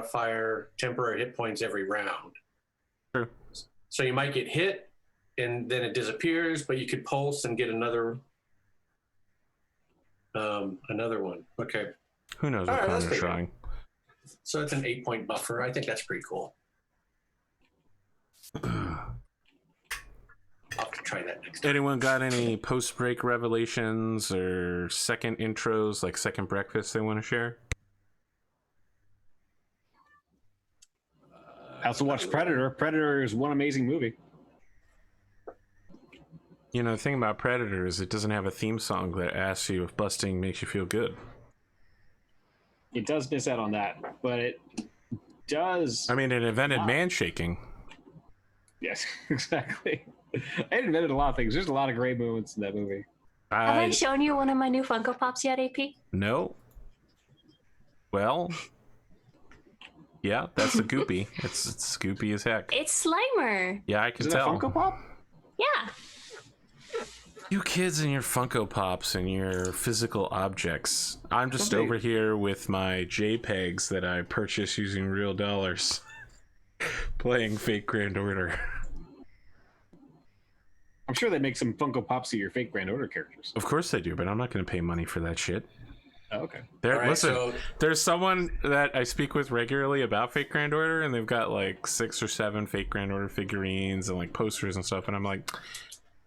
modifier temporary hit points every round. True. So you might get hit and then it disappears, but you could pulse and get another one. Okay. Who knows what Connor's trying? So it's an 8-point buffer. I think that's pretty cool. I'll have to try that next time. Anyone got any post-break revelations or second intros, like second breakfast they want to share? I also watched Predator. Predator is one amazing movie. You know, the thing about Predator is it doesn't have a theme song that asks you if busting makes you feel good. It does miss out on that, but it does. I mean, it invented man-shaking. Yes, exactly. It invented a lot of things. There's a lot of great moments in that movie. Have I shown you one of my new Funko Pops yet, AP? No. Well, yeah, that's a Goopy. It's Goopy as heck. It's Slimer. Yeah, I can Is tell. it a Funko Pop? Yeah. You kids and your Funko Pops and your physical objects. I'm just over here with my JPEGs that I purchased using real dollars, playing Fake Grand Order. I'm sure they make some Funko Pops of your Fake Grand Order characters. Of course they do, but I'm not going to pay money for that shit. Oh, okay. Listen, there's someone that I speak with regularly about Fake Grand Order, and they've got like 6 or 7 Fake Grand Order figurines and like posters and stuff, and I'm like,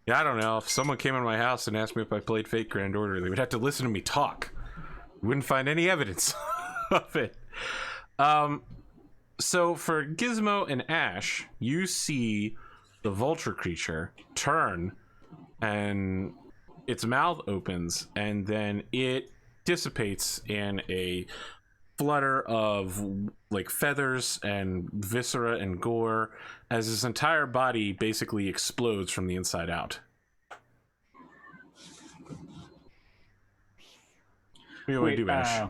yeah, I don't know. If someone came in my house and asked me if I played Fake Grand Order, they would have to listen to me talk. You wouldn't find any evidence of it. So for Gizmo and Ashe, you see the vulture creature turn and its mouth opens and then it dissipates in a flutter of like feathers and viscera and gore as his entire body basically explodes from the inside out. What do you want to do, Ashe?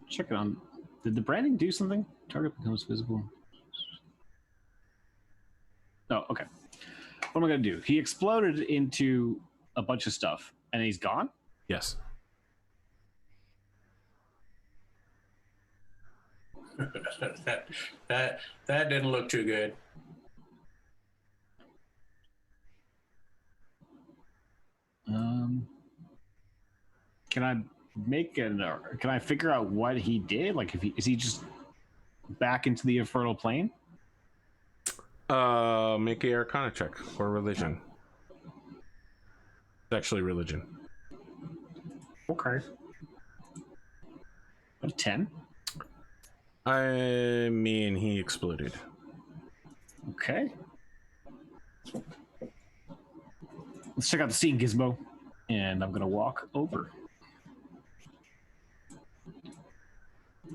Check it on. Did the branding do something? Target becomes visible. Oh, okay. What am I going to do? He exploded into a bunch of stuff, and he's gone? Yes. that didn't look too good. Can I figure out what he did? Like, is he just back into the infernal plane? Make a Arcana check or religion. It's actually religion. Okay. A 10. I mean, he exploded. Okay. Let's check out the scene, Gizmo. And I'm gonna walk over.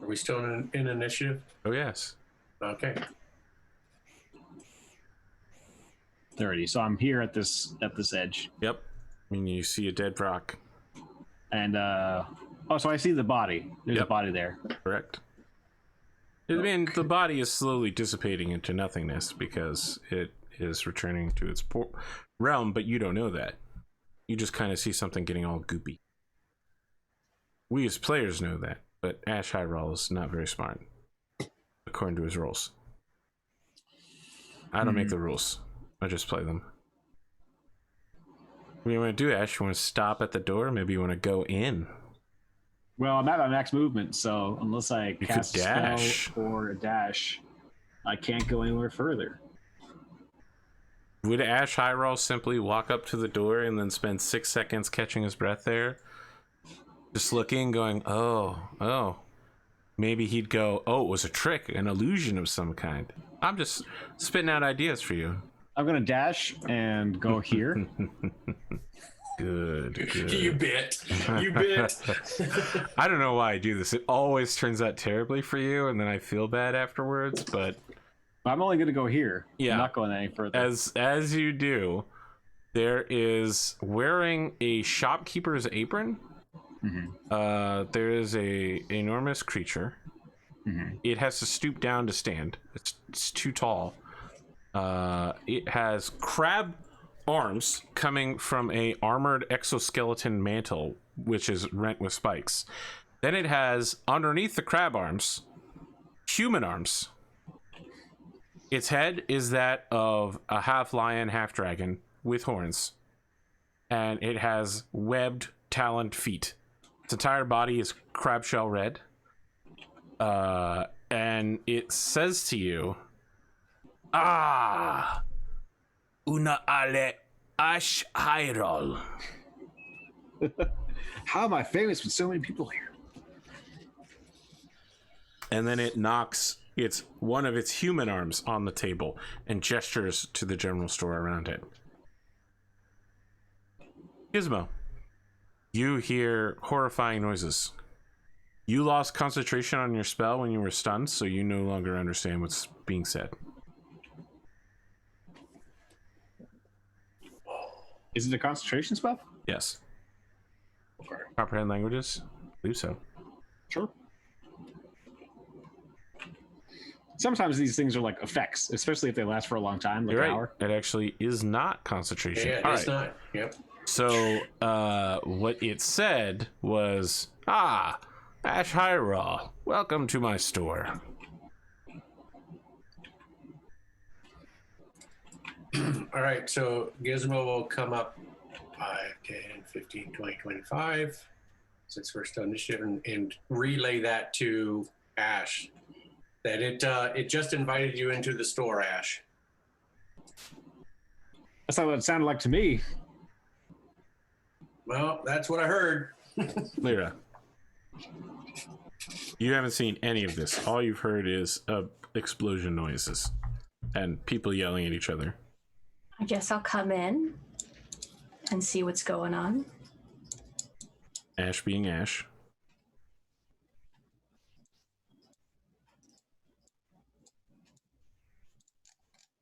Are we still in initiative? Oh yes. Okay. 30. So I'm here at this edge. Yep. I mean, you see a dead rock. And so I see the body. There's a body there. Correct. I mean, the body is slowly dissipating into nothingness because it is returning to its realm, but you don't know that. You just kind of see something getting all goopy. We as players know that, but Ashe Heiral is not very smart, according to his rules. I don't make the rules. I just play them. What do you want to do, Ashe? You want to stop at the door? Maybe you want to go in? Well, I'm at my max movement, so unless I cast a dash. spell or a dash, I can't go anywhere further. Would Ashe Heiral simply walk up to the door and then spend 6 seconds catching his breath there? Just looking, going, oh. Maybe he'd go, oh, it was a trick, an illusion of some kind. I'm just spitting out ideas for you. I'm going to dash and go here. Good. You bit. I don't know why I do this. It always turns out terribly for you, and then I feel bad afterwards, but... I'm only going to go here. Yeah. I'm not going any further. As you do, there is wearing a shopkeeper's apron. Mm-hmm. There is a enormous creature. Mm-hmm. It has to stoop down to stand. It's too tall. It has crab arms coming from a armored exoskeleton mantle, which is rent with spikes. Then it has, underneath the crab arms, human arms. Its head is that of a half lion, half dragon with horns. And it has webbed, taloned feet. Its entire body is crab shell red. And it says to you, "Ah, una ale Ashe Heiral." How am I famous with so many people here? And then it knocks one of its human arms on the table and gestures to the general store around it. Gizmo, you hear horrifying noises. You lost concentration on your spell when you were stunned, so you no longer understand what's being said. Is it a concentration spell? Yes. Okay. Comprehend languages? I believe so. Sure. Sometimes these things are like effects, especially if they last for a long time, like You're an right. hour. It actually is not concentration. Yeah, All it's right. not. Yep. So, what it said was, "Ah, Ashe Heiral, welcome to my store." All right, so Gizmo will come up 5, 10, 15, 20, 25, since we're still initiative, and relay that to Ashe. That it just invited you into the store, Ashe. That's not what it sounded like to me. Well, that's what I heard. Lyra, you haven't seen any of this. All you've heard is explosion noises and people yelling at each other. I guess I'll come in and see what's going on. Ashe being Ashe.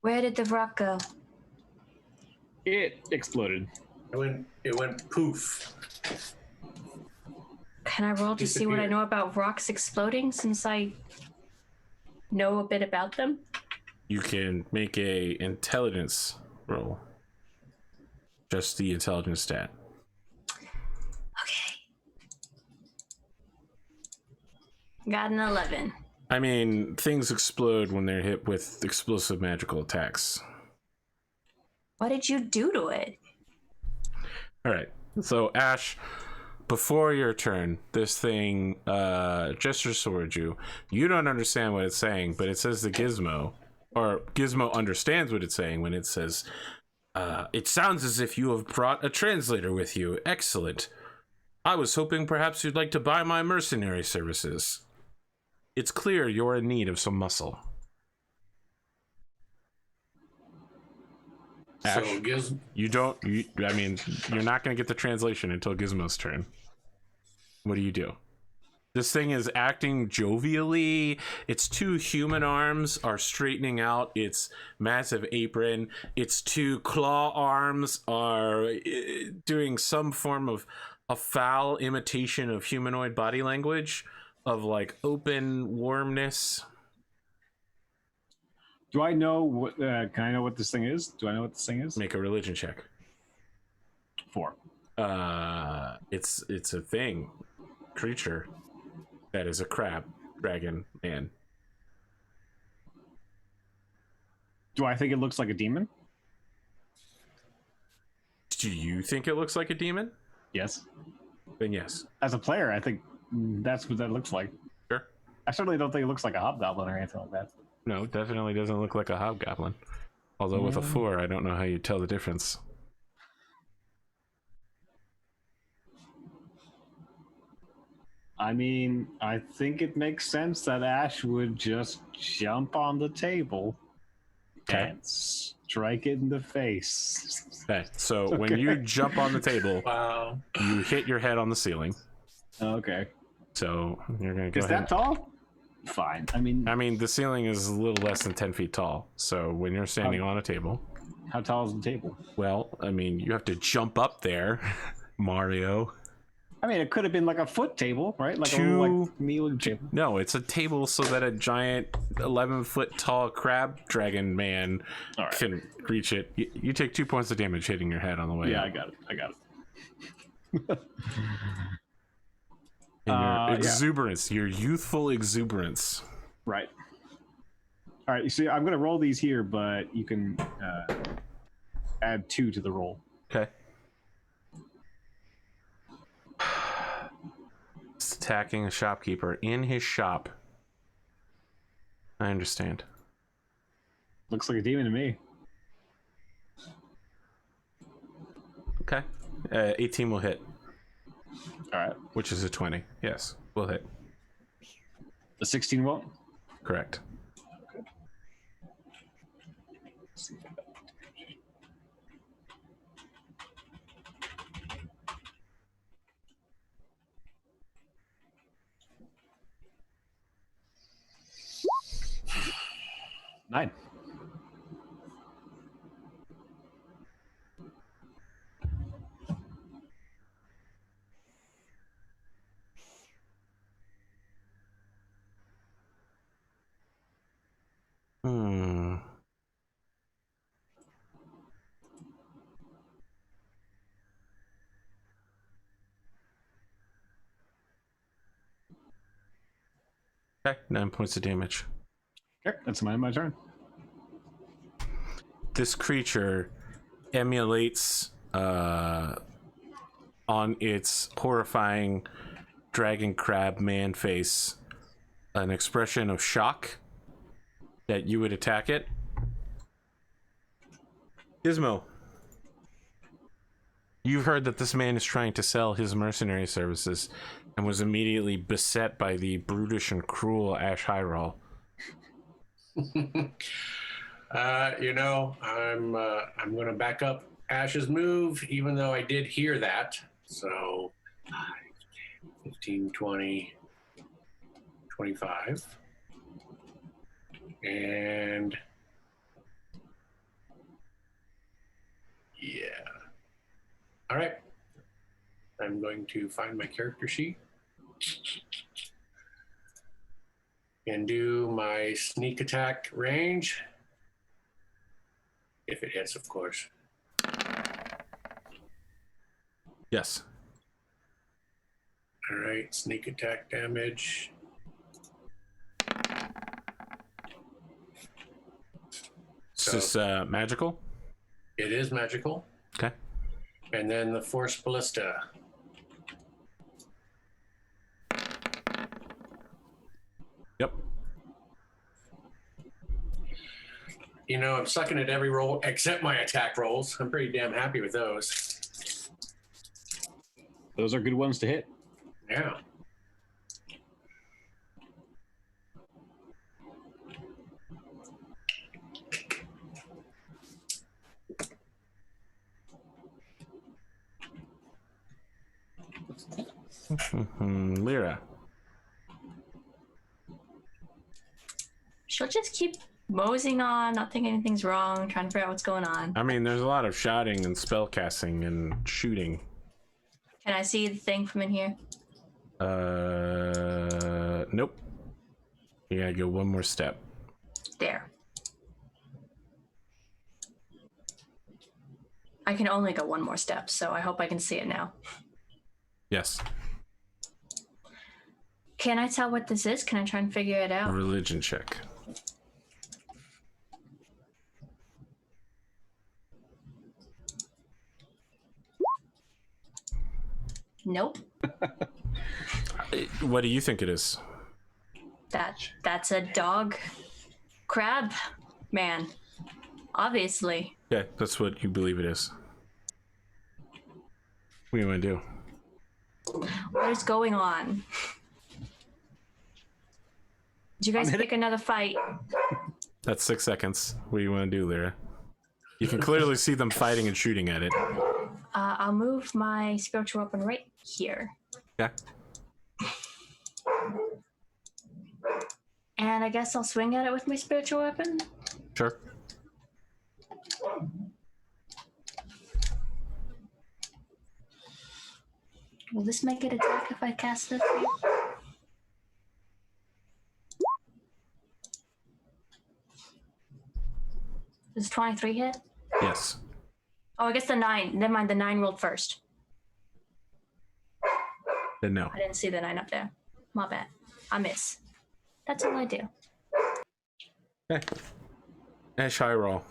Where did the rock go? It exploded. It went poof. Can I roll to see what I Disappeared. know about rocks exploding since I know a bit about them? You can make a intelligence roll. Just the intelligence stat. Okay. Got an 11. I mean, things explode when they're hit with explosive magical attacks. What did you do to it? All right. So, Ashe, before your turn, this thing gestures towards you. You don't understand what it's saying, but it says to Gizmo, or Gizmo understands what it's saying when it says, "It sounds as if you have brought a translator with you. Excellent. I was hoping perhaps you'd like to buy my mercenary services. It's clear you're in need of some muscle." So Ashe, Gizmo. I mean, you're not going to get the translation until Gizmo's turn. What do? This thing is acting jovially. Its two human arms are straightening out its massive apron. Its two claw arms are doing some form of a foul imitation of humanoid body language, of like open warmness. Do I know what? Can I know what this thing is? Do I know what this thing is? Make a religion check. 4. It's a thing, creature that is a crab dragon man. Do I think it looks like a demon? Do you think it looks like a demon? Yes. Then yes. As a player, I think that's what that looks like. Sure. I certainly don't think it looks like a hobgoblin or anything like that. No, definitely doesn't look like a hobgoblin. Although with a 4, I don't know how you tell the difference. I mean, I think it makes sense that Ashe would just jump on the table Okay. and strike it in the face. Okay, so when you jump on the table, Wow. you hit your head on the ceiling. Okay. So you're gonna go Is ahead. that tall? Fine. I mean, The ceiling is a little less than 10 feet tall. So when you're standing on a table, how tall is the table? well, you have to jump up there, Mario. I mean, it could have been like a foot table, right? Like a Two- little, like kneeling table. No, it's a table so that a giant 11-foot tall crab dragon man All right. can reach it. You take 2 points of damage hitting your head on the way Yeah, up. I got it. And your Yeah. exuberance, your youthful exuberance. Right. All right. You see, I'm gonna roll these here, but you can add 2 to the roll. Okay. It's attacking a shopkeeper in his shop. I understand. Looks like a demon to me. Okay. 18 will hit, All right. which is a 20. Yes, will hit. The 16 won't. Correct. Let's see if I got that. 9. Hmm. Okay, 9 points of damage. Okay, that's my turn. This creature emulates on its horrifying dragon crab man face an expression of shock that you would attack it. Gizmo, you've heard that this man is trying to sell his mercenary services and was immediately beset by the brutish and cruel Ashe Heiral. I'm going to back up Ash's move, even though I did hear that. So 15, 20, 25. And yeah. All right. I'm going to find my character sheet and do my sneak attack range. If it hits, of course. Yes. All right, sneak attack damage. Is this magical? It is magical. Okay. And then the Force Ballista. Yep. You know, I'm sucking at every roll except my attack rolls. I'm pretty damn happy with those. Those are good ones to hit. Yeah. Lyra. She'll just keep moseying on, not thinking anything's wrong, trying to figure out what's going on. I mean, there's a lot of shouting and spell casting and shooting. Can I see the thing from in here? Nope. You gotta go one more step. There. I can only go one more step, so I hope I can see it now. Yes. Can I tell what this is? Can I try and figure it out? Religion check. Nope. What do you think it is? That's a dog crab man. Obviously. Yeah, that's what you believe it is. What do you want to do? What is going on? Did you guys pick another fight? That's 6 seconds. What do you want to do, Lyra? You can clearly see them fighting and shooting at it. I'll move my spiritual weapon right here. Yeah. And I guess I'll swing at it with my spiritual weapon. Sure. Will this make it attack if I cast this? Does 23 hit? Yes. Oh, I guess the 9. Never mind, the 9 rolled first. Then no. I didn't see the 9 up there. My bad. I miss. That's all I do. Okay. Ashe Heiral.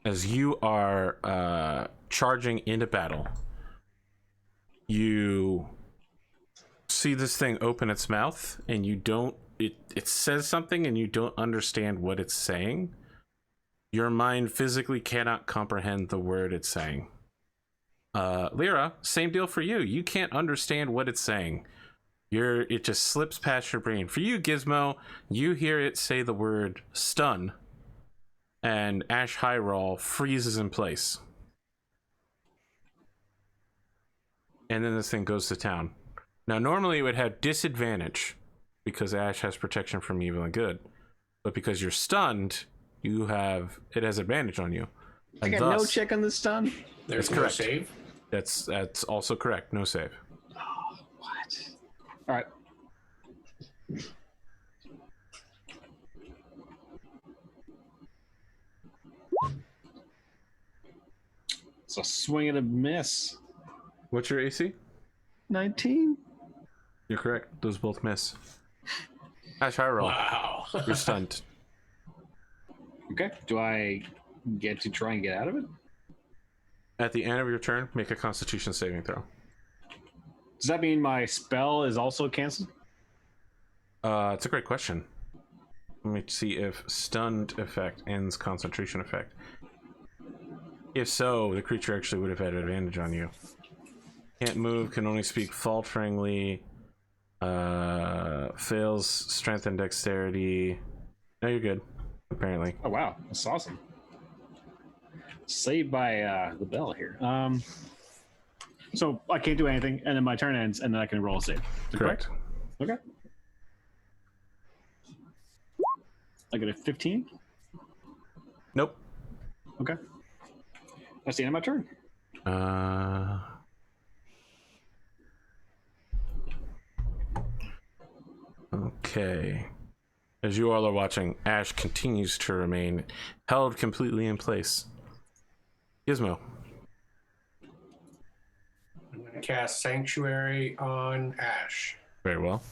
As you are charging into battle, you see this thing open its mouth, and you don't. It says something, and you don't understand what it's saying. Your mind physically cannot comprehend the word it's saying. Lyra, same deal for you. You can't understand what it's saying. It just slips past your brain. For you, Gizmo, you hear it say the word stun, and Ashe Heiral freezes in place. And then this thing goes to town. Now, normally it would have disadvantage because Ashe has protection from evil and good, but because you're stunned, it has advantage on you. I got no check on the stun. There's That's no correct. save. That's also correct. No save. Oh, what? All right. It's a swing and a miss. What's your AC? 19. You're correct. Those both miss. Ashe Heiral, Wow. you're stunned. Okay. Do I get to try and get out of it? At the end of your turn, make a Constitution saving throw. Does that mean my spell is also canceled? It's a great question. Let me see if stunned effect ends concentration effect. If so, the creature actually would have had advantage on you. Can't move, can only speak falteringly. Fails strength and dexterity. No, you're good, apparently. Oh, wow. That's awesome. Saved by the bell here. So I can't do anything, and then my turn ends, and then I can roll a save. Correct. Okay. I get a 15. Nope. Okay. That's the end of my turn. Okay. As you all are watching, Ashe continues to remain held completely in place. Gizmo. I'm going to cast Sanctuary on Ashe. Very well.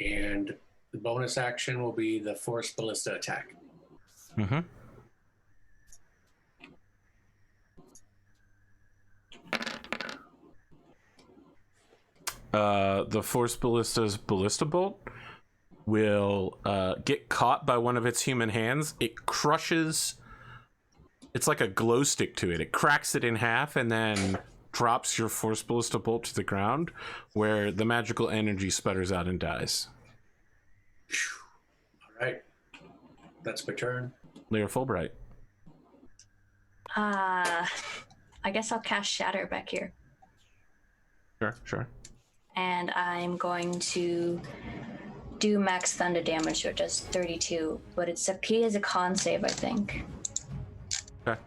And the bonus action will be the Force Ballista attack. Mm-hmm. The Force Ballista's Ballista Bolt will get caught by one of its human hands. It crushes. It's like a glow stick to it. It cracks it in half and then drops your Force Ballista Bolt to the ground, where the magical energy sputters out and dies. All right. That's my turn. Lyra Fulbright. I guess I'll cast Shatter back here. Sure. And I'm going to do max thunder damage, which does 32. But it's a P as a con save, I think. Okay.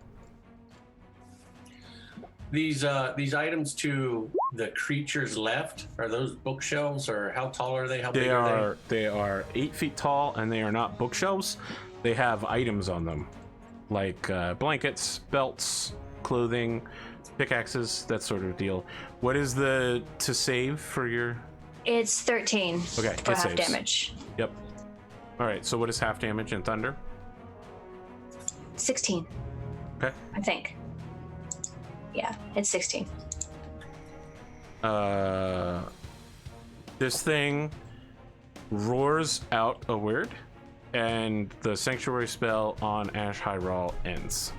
These items to the creature's left, are those bookshelves, or how tall are they? How big are they? They are 8 feet tall, and they are not bookshelves. They have items on them, like blankets, belts, clothing, pickaxes, that sort of deal. What is the to save for your? It's 13 Okay, for it half saves. damage. Yep. All right. So what is half damage in thunder? 16, Okay. I think. Yeah, it's 16. This thing roars out a word, and the sanctuary spell on Ashe Heiral ends.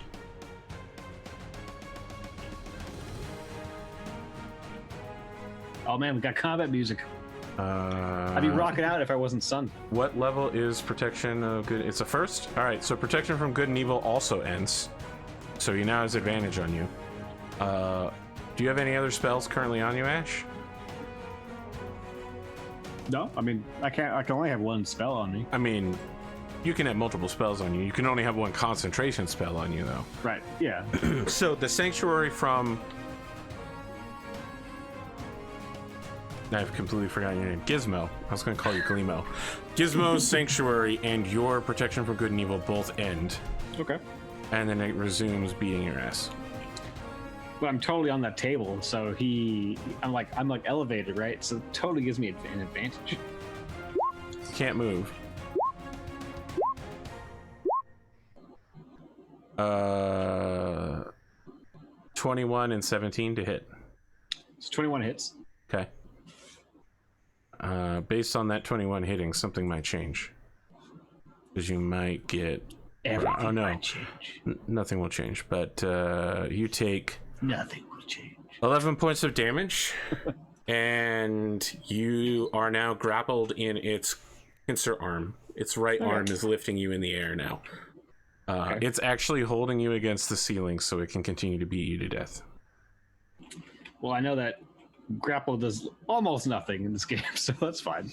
Oh man, we got combat music. I'd be rocking out if I wasn't stunned. What level is protection of good? It's a first? All right, so protection from good and evil also ends. So he now has advantage on you. Do you have any other spells currently on you, Ashe? No, I mean I can only have one spell on me. I mean, you can have multiple spells on you. You can only have one concentration spell on you, though. Right. Yeah. So the sanctuary from... I've completely forgotten your name. Gizmo. I was going to call you Glimo. Gizmo's sanctuary and your protection from good and evil both end. Okay. And then it resumes beating your ass. But I'm totally on that table, so I'm like elevated, right? So it totally gives me an advantage. Can't move. 21 and 17 to hit. It's 21 hits. Okay. Based on that 21 hitting, something might change. Because you might get... Everything no. might change. Nothing will change, but you take... Nothing will change. 11 points of damage, and you are now grappled in its pincer arm. Its right arm is lifting you in the air now. It's actually holding you against the ceiling so it can continue to beat you to death. Well, I know that grapple does almost nothing in this game, so that's fine.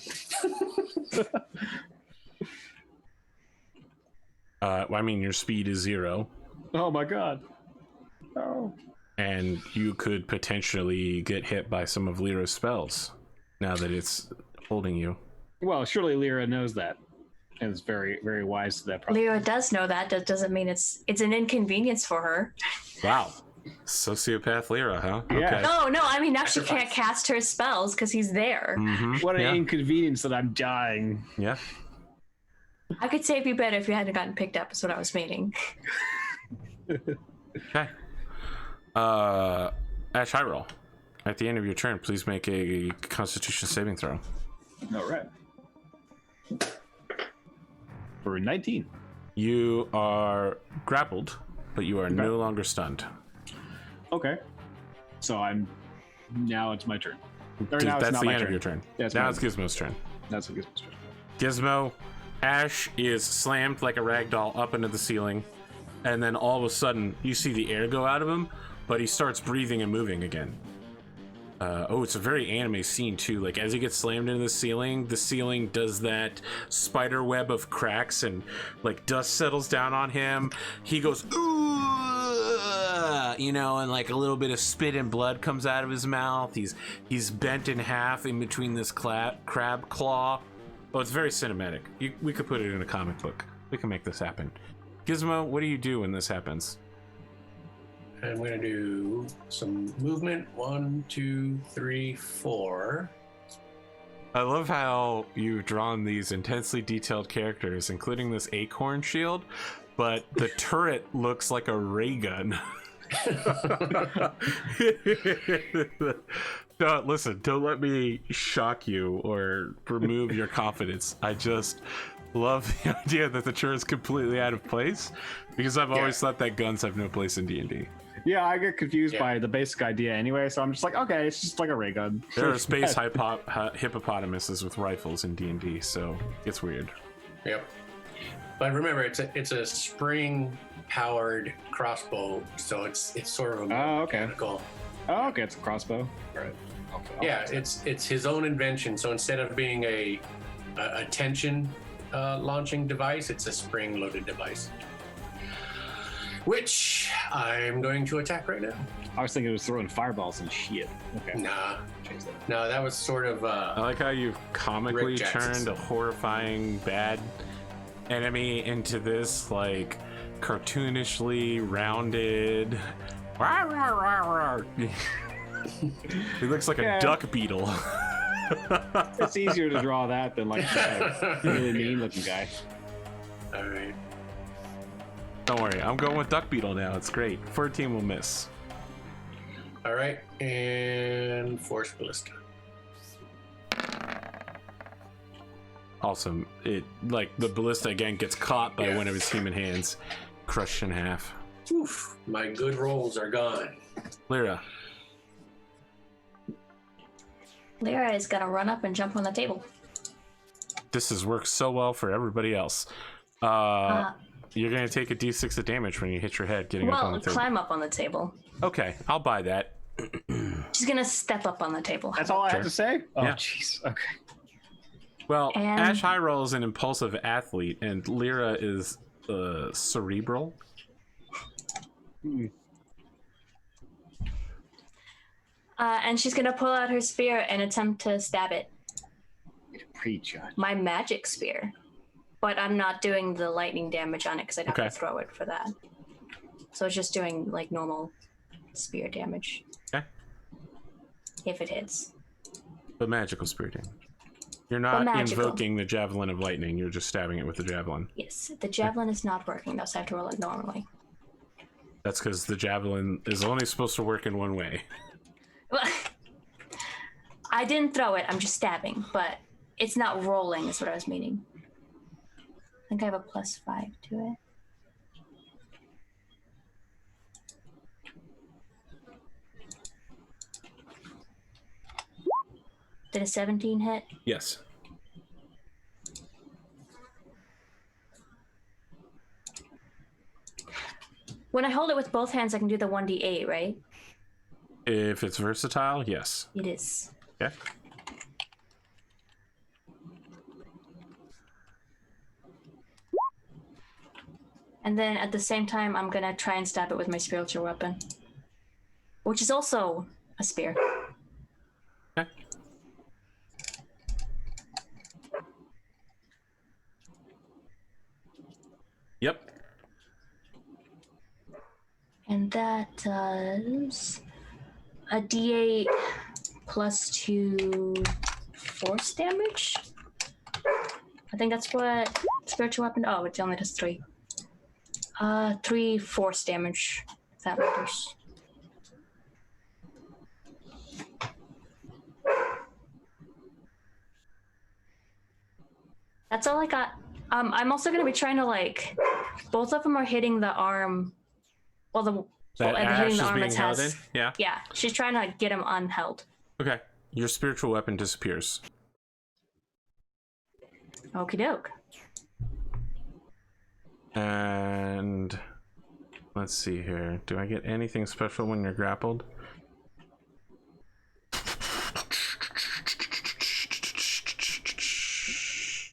I mean, your speed is 0. Oh my god. Oh. And you could potentially get hit by some of Lyra's spells now that it's holding you. Well, surely Lyra knows that. And is very, very wise to that problem. Lyra does know that. That doesn't mean it's an inconvenience for her. Wow. Sociopath Lyra, huh? Yeah. Okay. No, I mean, now she can't cast her spells because he's there. Mm-hmm. What an inconvenience that I'm dying. Yeah. I could save you better if you hadn't gotten picked up, is what I was meaning. Okay. Ashe Heiral, at the end of your turn, please make a Constitution saving throw. All right. For 19. You are grappled, but you are no longer stunned. Okay. So now it's my turn. Or now That's it's not the my end turn. of your turn. Yeah, Now it's Gizmo's turn. That's what Gizmo's turn. Gizmo, Ashe is slammed like a rag doll up into the ceiling, and then all of a sudden you see the air go out of him, but he starts breathing and moving again. It's a very anime scene too. Like as he gets slammed into the ceiling does that spider web of cracks and like dust settles down on him. He goes, ooh, and like a little bit of spit and blood comes out of his mouth. He's bent in half in between this crab claw. Oh, it's very cinematic. We could put it in a comic book. We can make this happen. Gizmo, what do you do when this happens? I'm going to do some movement. 1, 2, 3, 4. I love how you've drawn these intensely detailed characters, including this acorn shield, but the turret looks like a ray gun. No, listen, don't let me shock you or remove your confidence. I just love the idea that the turret's completely out of place, because I've always thought that guns have no place in D&D. Yeah, I get confused by the basic idea anyway, so I'm just like, okay, it's just like a ray gun. There are space hippopotamuses with rifles in D&D, so it's weird. Yep. But remember, it's a spring-powered crossbow, so it's sort of a mechanical. Oh, okay, it's a crossbow. Right. Yeah, it's his own invention. So instead of being a tension launching device, it's a spring-loaded device, which I'm going to attack right now. I was thinking it was throwing fireballs and shit. Okay. No, that was sort of. I like how you've comically turned a horrifying bad enemy into this like cartoonishly rounded. He looks like a duck beetle. It's easier to draw that than like a really mean looking guy. All right. Don't worry, I'm going with duck beetle now. It's great. 14 will miss. All right, and force ballista. Awesome. It like the ballista again gets caught by one of his human hands, crushed in half. Oof, my good rolls are gone. Lyra. Lyra is gonna run up and jump on the table. This has worked so well for everybody else. You're gonna take a d6 of damage when you hit your head getting up on the table. Climb up on the table. Okay, I'll buy that. She's gonna step up on the table. That's all I have to say? Oh, Yeah. jeez. Okay. Well, And- Ashe Heiral is an impulsive athlete, and Lyra is cerebral. And she's gonna pull out her spear and attempt to stab it. Prejudge. My magic spear. But I'm not doing the lightning damage on it because I'd have Okay. to throw it for that. So it's just doing like normal spear damage. Okay. If it hits. But magical spear damage. You're But not magical. invoking the javelin of lightning. You're just stabbing it with the javelin. Yes, the javelin is not working, though, so I have to roll it normally. That's because the javelin is only supposed to work in one way. Well, I didn't throw it, I'm just stabbing, but it's not rolling is what I was meaning. I think I have a +5 to it. Did a 17 hit? Yes. When I hold it with both hands, I can do the 1d8, right? If it's versatile, yes. It is. Okay. And then at the same time, I'm gonna try and stab it with my spiritual weapon, which is also a spear. Okay. Yep. And that does a d8 +2 force damage. I think that's what spiritual weapon. Oh, it only does 3. 3 force damage. If that matters. That's all I got. I'm also gonna be trying to like. Both of them are hitting the arm. Well, That Ashe hitting is the arm being that held has. in? Yeah. Yeah, she's trying to get him unheld. Okay. Your spiritual weapon disappears. Okie doke. And let's see here. Do I get anything special when you're grappled?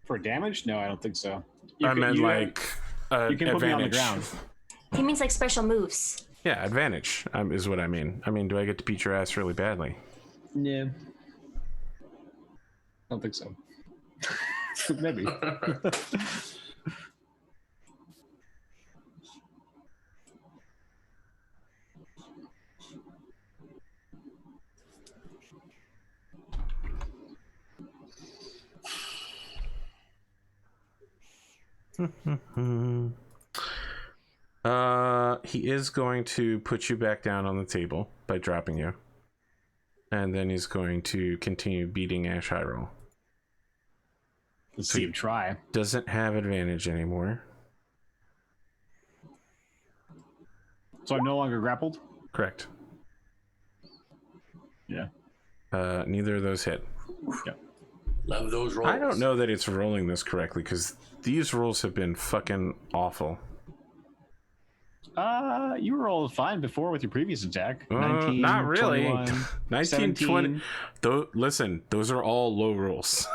For damage? No, I don't think so. I meant like you can put me on the advantage. ground. He means like special moves. Yeah, advantage is what I mean. I mean, do I get to beat your ass really badly? Yeah. I don't think so. Maybe. He is going to put you back down on the table by dropping you. And then he's going to continue beating Ashe Heiral. Let's see him try. Doesn't have advantage anymore. So I'm no longer grappled? Correct. Yeah. Neither of those hit. Yeah. Love those rolls. I don't know that it's rolling this correctly because these rolls have been fucking awful. You rolled fine before with your previous attack. 19, not really. 21, 19, 20. 17. Listen, those are all low rolls.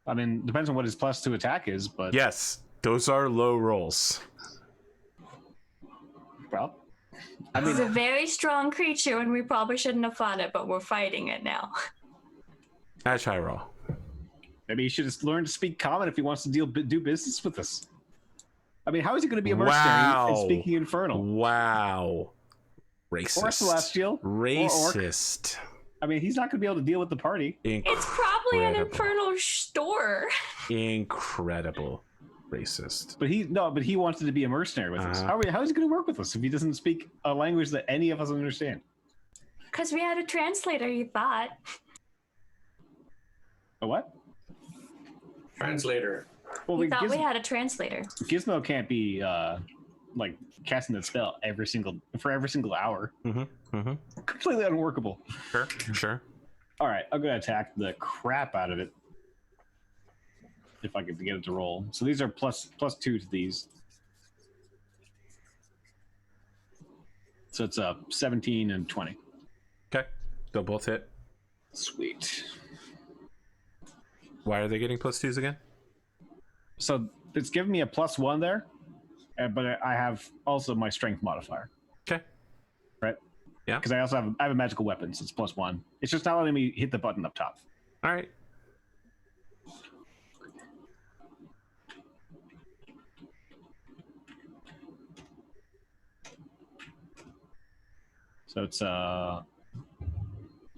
I mean, depends on what his +2 attack is, but Yes, those are low rolls. well, He's a very strong creature, and we probably shouldn't have fought it, but we're fighting it now. Ashe Heiral. maybe he should have learned to speak common if he wants to do business with us. I mean, how is he going to be a mercenary and speaking infernal? Wow. Racist. Or celestial. Racist. I mean, he's not going to be able to deal with the party. It's probably an Incredible. infernal store. Incredible. Racist. But he wanted to be a mercenary with us. How is he going to work with us if he doesn't speak a language that any of us understand? Because we had a translator, you thought. A what? Translator. Well, We thought we had a translator. Gizmo can't be like casting that spell for every single hour. Completely unworkable. Sure. All right, I'm gonna attack the crap out of it if I can get it to roll. So these are plus 2 to these. So it's 17 and 20. Okay. They'll both hit. Sweet. Why are they getting +2s again? So it's giving me a +1 there, but I have also my strength modifier, Okay. right? Yeah. Because I also have a magical weapon, so it's +1. It's just not letting me hit the button up top. All right. So it's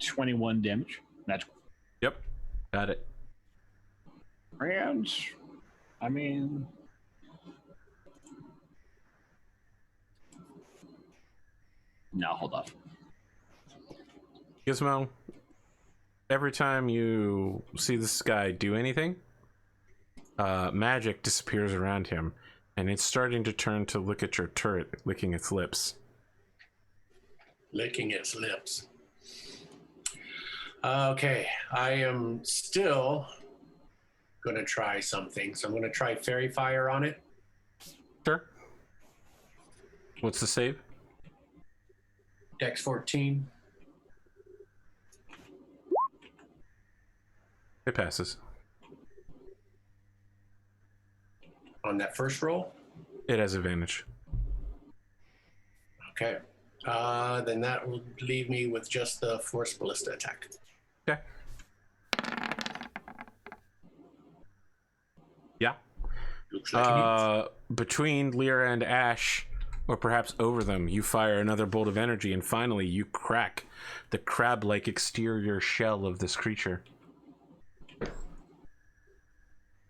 21 damage. Magical. Yep. Got it. And I mean, no, hold on. Gizmo, every time you see this guy do anything, magic disappears around him, and it's starting to turn to look at your turret, licking its lips. Licking its lips. Okay, I am still going to try something. So I'm going to try Fairy Fire on it. Sure. What's the save? Dex 14. It passes. On that first roll? It has advantage. Okay. Then that will leave me with just the Force Ballista attack. Okay. Yeah. Looks like Between Lyra and Ashe, or perhaps over them, you fire another bolt of energy, and finally you crack the crab-like exterior shell of this creature.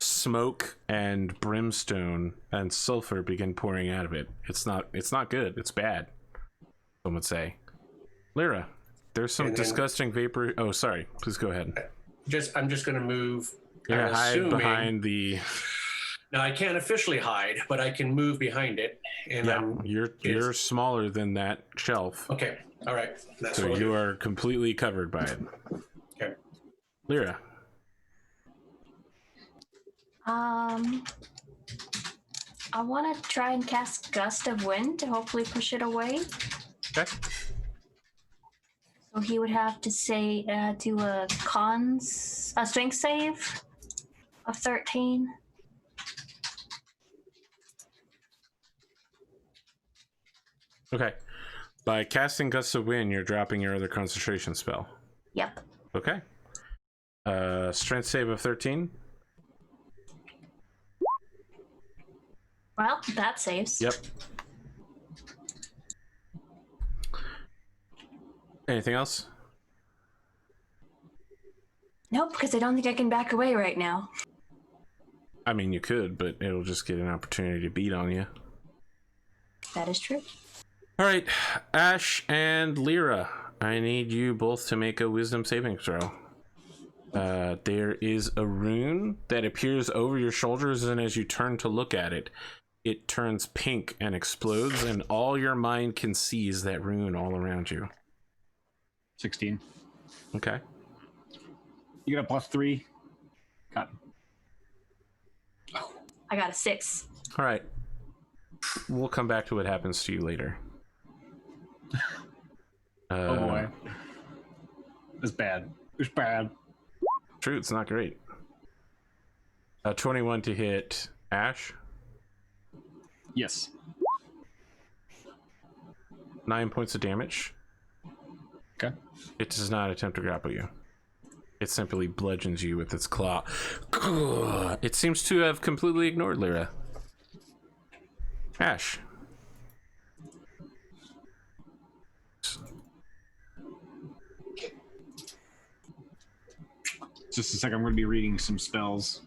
Smoke and brimstone and sulfur begin pouring out of it. It's not good. It's bad, some would say. Lyra, there's some disgusting vapor. Oh, sorry. Please go ahead. I'm just going to move. You're gonna hide behind the. Now I can't officially hide, but I can move behind it. And yeah, you're smaller than that shelf. Okay. All right. That's so what you are completely covered by it. Okay. Lyra. I want to try and cast Gust of Wind to hopefully push it away. Okay. So he would have to say do a strength save of 13. Okay. By casting Gust of Wind, you're dropping your other concentration spell. Yep. Okay. Strength save of 13. Well, that saves. Yep. Anything else? Nope, because I don't think I can back away right now. I mean, you could, but it'll just get an opportunity to beat on you. That is true. All right, Ashe and Lyra, I need you both to make a wisdom saving throw. There is a rune that appears over your shoulders, and as you turn to look at it, it turns pink and explodes, and all your mind can see is that rune all around you. 16. Okay. You got a +3. Got it. I got a 6. All right. We'll come back to what happens to you later. Oh boy. It's bad. It's bad. True, it's not great. 21 to hit Ashe. Yes. 9 points of damage. Okay. It does not attempt to grapple you. It simply bludgeons you with its claw. It seems to have completely ignored Lyra. Ashe. Just a second, I'm going to be reading some spells.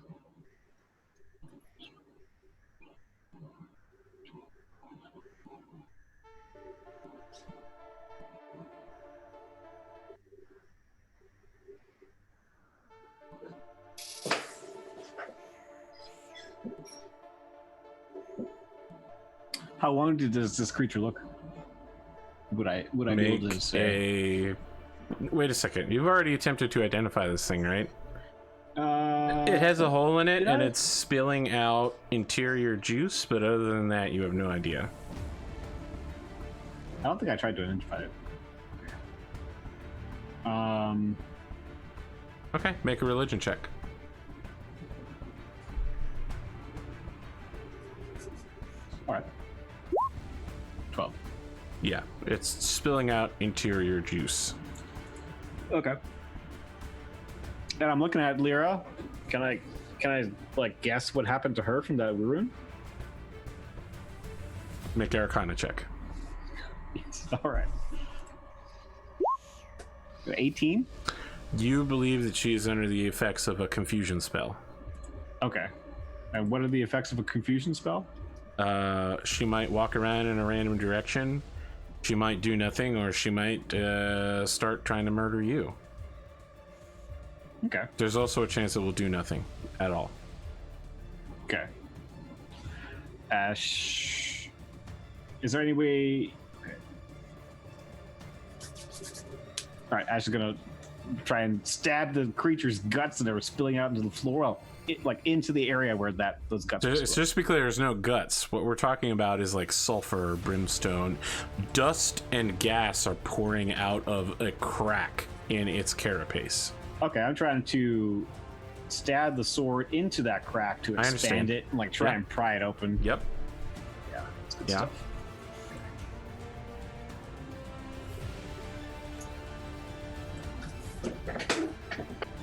How long does this creature look? Would I be able to say? Wait a second. You've already attempted to identify this thing, right? It has a hole in it, and it's spilling out interior juice, but other than that, you have no idea. I don't think I tried to identify it. Okay, make a religion check. All right. 12. Yeah, it's spilling out interior juice. Okay. And I'm looking at Lyra. Can I like guess what happened to her from that rune? Make an Arcana check. All right. 18? You believe that she is under the effects of a confusion spell. Okay. And what are the effects of a confusion spell? She might walk around in a random direction. She might do nothing, or she might start trying to murder you. Okay. There's also a chance it will do nothing at all. Okay. Ashe, is there any way? Okay. All right, Ashe is gonna try and stab the creature's guts that are spilling out into the floor, like into the area where those guts. It's just to be clear, there's no guts. What we're talking about is like sulfur, brimstone, dust, and gas are pouring out of a crack in its carapace. Okay, I'm trying to stab the sword into that crack to expand it and like try and pry it open. Yep. Yeah, that's good stuff.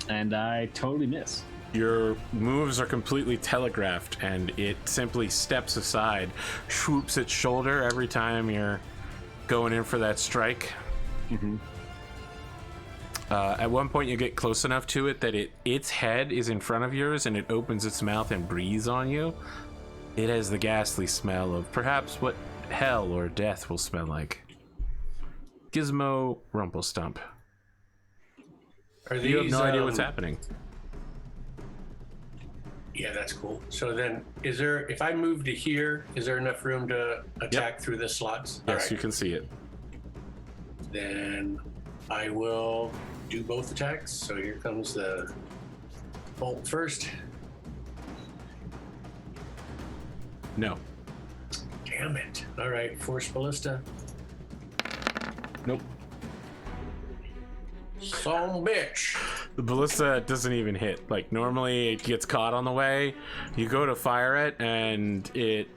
And I totally miss. Your moves are completely telegraphed, and it simply steps aside, swoops its shoulder every time you're going in for that strike. Mm-hmm. At one point, you get close enough to it that its head is in front of yours, and it opens its mouth and breathes on you. It has the ghastly smell of perhaps what hell or death will smell like. Gizmo Rumplestomp. You have no idea what's happening. Yeah, that's cool. So then, if I move to here, is there enough room to attack through the slots? Yes, right. You can see it. Then I will do both attacks. So here comes the bolt first. No. Damn it. All right, force ballista. Nope. Son bitch. The ballista doesn't even hit. Like, normally it gets caught on the way. You go to fire it, and it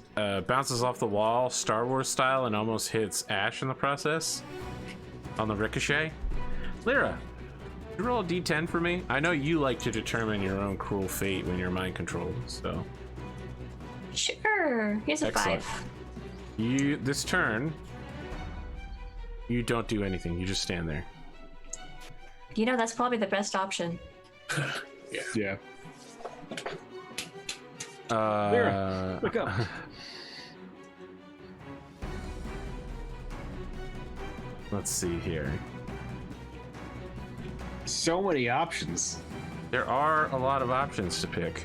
bounces off the wall, Star Wars style, and almost hits Ashe in the process on the ricochet. Lyra, you roll a d10 for me? I know you like to determine your own cruel fate when you're mind controlled, so. Sure. Here's a Excellent. 5. This turn, you don't do anything. You just stand there. You know, that's probably the best option. Yeah. Lyra, Look up. Let's see here. So many options. There are a lot of options to pick.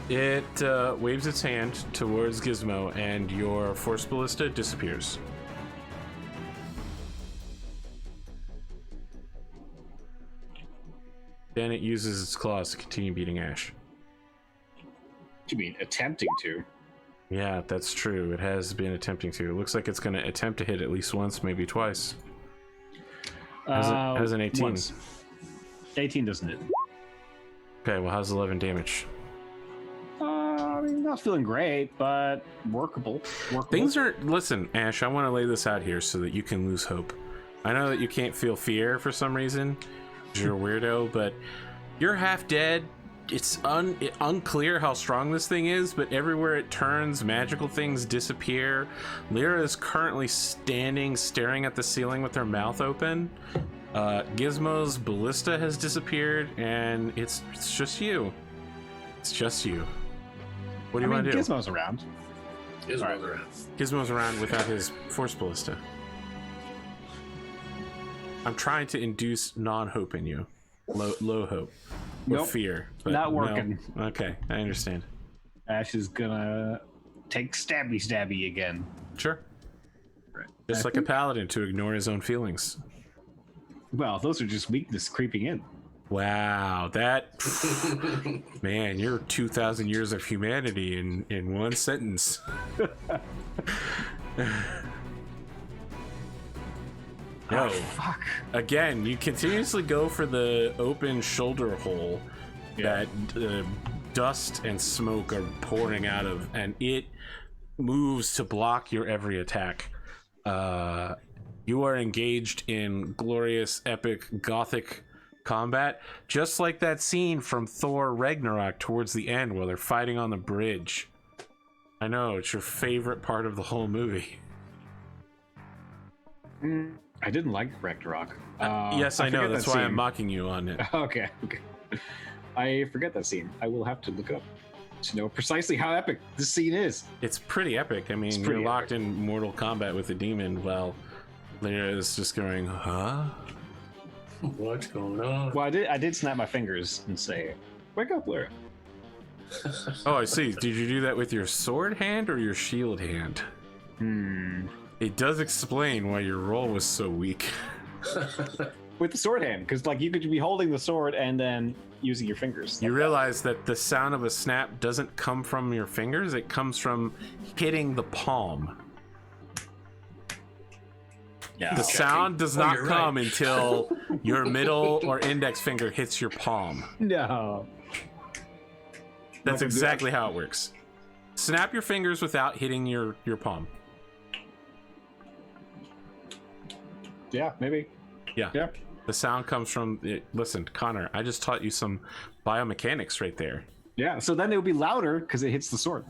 It waves its hand towards Gizmo, and your force ballista disappears. Then it uses its claws to continue beating Ashe. What do you mean, attempting to? Yeah, that's true. It has been attempting to. It looks like it's going to attempt to hit at least once, maybe twice. Has an 18. Once. 18 doesn't hit. Okay, well, how's 11 damage? I mean, not feeling great, but workable. Things are... Listen, Ashe, I want to lay this out here so that you can lose hope. I know that you can't feel fear for some reason, because you're a weirdo, but you're half dead. It's unclear how strong this thing is, but everywhere it turns, magical things disappear. Lyra is currently standing, staring at the ceiling with her mouth open. Gizmo's ballista has disappeared, and it's just you. It's just you. What do you want to do? Gizmo's around. Gizmo's around. Gizmo's around without his force ballista. I'm trying to induce non-hope in you. Low hope. With fear. But not working. No. Okay, I understand. Ashe is gonna take stabby again. Sure. Just like a paladin to ignore his own feelings. Well, those are just weakness creeping in. Wow, that... Man, you're 2,000 years of humanity in one sentence. No. Oh, fuck. Again, you continuously go for the open shoulder hole that dust and smoke are pouring out of, and it moves to block your every attack. You are engaged in glorious, epic, gothic combat, just like that scene from Thor Ragnarok towards the end where they're fighting on the bridge. I know, it's your favorite part of the whole movie. I didn't like Ragnarok. Yes, I know. forget That's that why I'm scene. mocking you on it. Okay. I forget that scene. I will have to look it up to know precisely how epic this scene is. It's pretty epic. I mean, you're pretty locked in mortal combat with a demon while Lyra is just going, huh? What's going on? Well, I did snap my fingers and say, "Wake up, Lyra." Oh, I see. Did you do that with your sword hand or your shield hand? It does explain why your roll was so weak. With the sword hand, because like you could be holding the sword and then using your fingers. You realize that the sound of a snap doesn't come from your fingers, it comes from hitting the palm. Yeah. The sound does not you're come right. until your middle or index finger hits your palm. No. That's exactly how it works. Snap your fingers without hitting your palm. Yeah, maybe. Yeah. Yep. The sound comes from. Listen, Connor, I just taught you some biomechanics right there. Yeah. So then it would be louder because it hits the sword.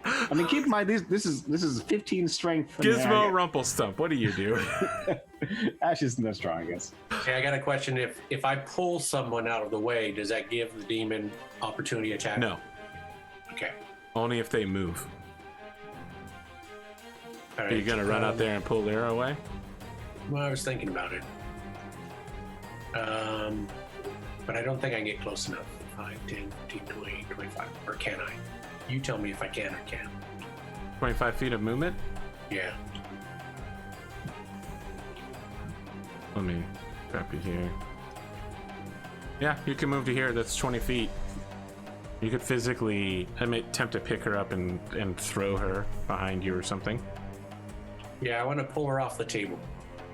I mean, keep in mind this is 15 strength. Gizmo Rumplestomp, what do you do? Ashe isn't that strong, I guess. Okay, I got a question. If I pull someone out of the way, does that give the demon opportunity attack? No, Okay. only if they move. All Are you gonna run out there and pull Lyra away? Well, I was thinking about it. But I don't think I can get close enough. 5, 10, 15, 20, 25. Or can I? You tell me if I can or can't. 25 feet of movement? Yeah. Let me grab you here. Yeah, you can move to here. That's 20 feet. You could physically attempt to pick her up and throw her behind you or something. Yeah, I want to pull her off the table.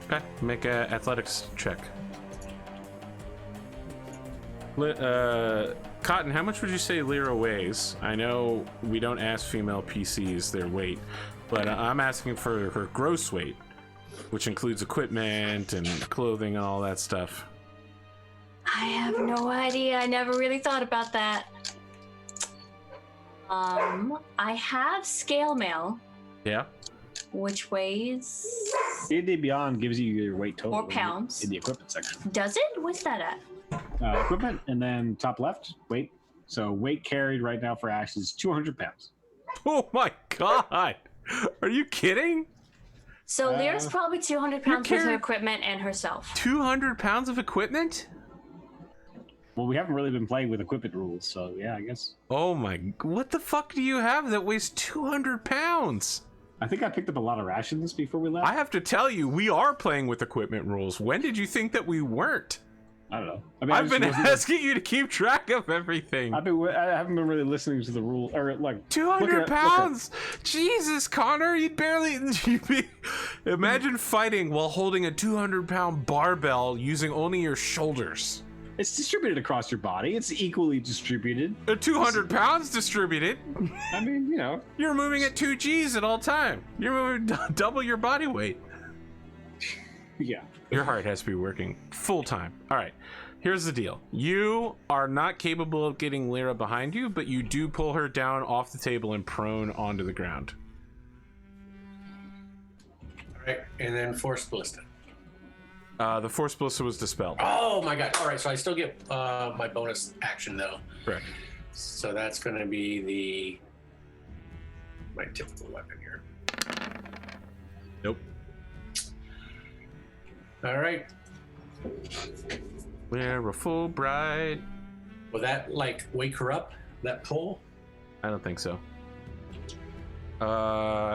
Okay, make a athletics check. Cotton, how much would you say Lyra weighs? I know we don't ask female PCs their weight, but I'm asking for her gross weight, which includes equipment and clothing and all that stuff. I have no idea. I never really thought about that. I have scale mail, Yeah? which weighs D&D Beyond gives you your weight total 4 pounds. in the equipment section. Does it? What's that at? Equipment, and then top left, weight. So weight carried right now for Ashe is 200 pounds. Oh my god! Are you kidding? So Lyra's probably 200 pounds with her carrying- equipment and herself. 200 pounds of equipment? Well, we haven't really been playing with equipment rules, so yeah, I guess. Oh my, what the fuck do you have that weighs 200 pounds? I think I picked up a lot of rations before we left. I have to tell you, we are playing with equipment rules. When did you think that we weren't? I don't know. I mean, I've been asking you to keep track of everything. I haven't been really listening to the rule, or like 200 pounds? Jesus, Connor, you'd imagine fighting while holding a 200-pound barbell using only your shoulders. It's distributed across your body. It's equally distributed. 200 pounds distributed. I mean, you know. You're moving at 2 G's at all time. You're moving double your body weight. Yeah. Your heart has to be working full time. All right, here's the deal. You are not capable of getting Lyra behind you, but you do pull her down off the table and prone onto the ground. All right, and then Force Ballista. The Force Ballista was dispelled. Oh my god. All right, so I still get my bonus action though. Correct. So that's going to be my typical weapon here. Nope. All right. We're a full bride. Will that like wake her up? That pull? I don't think so.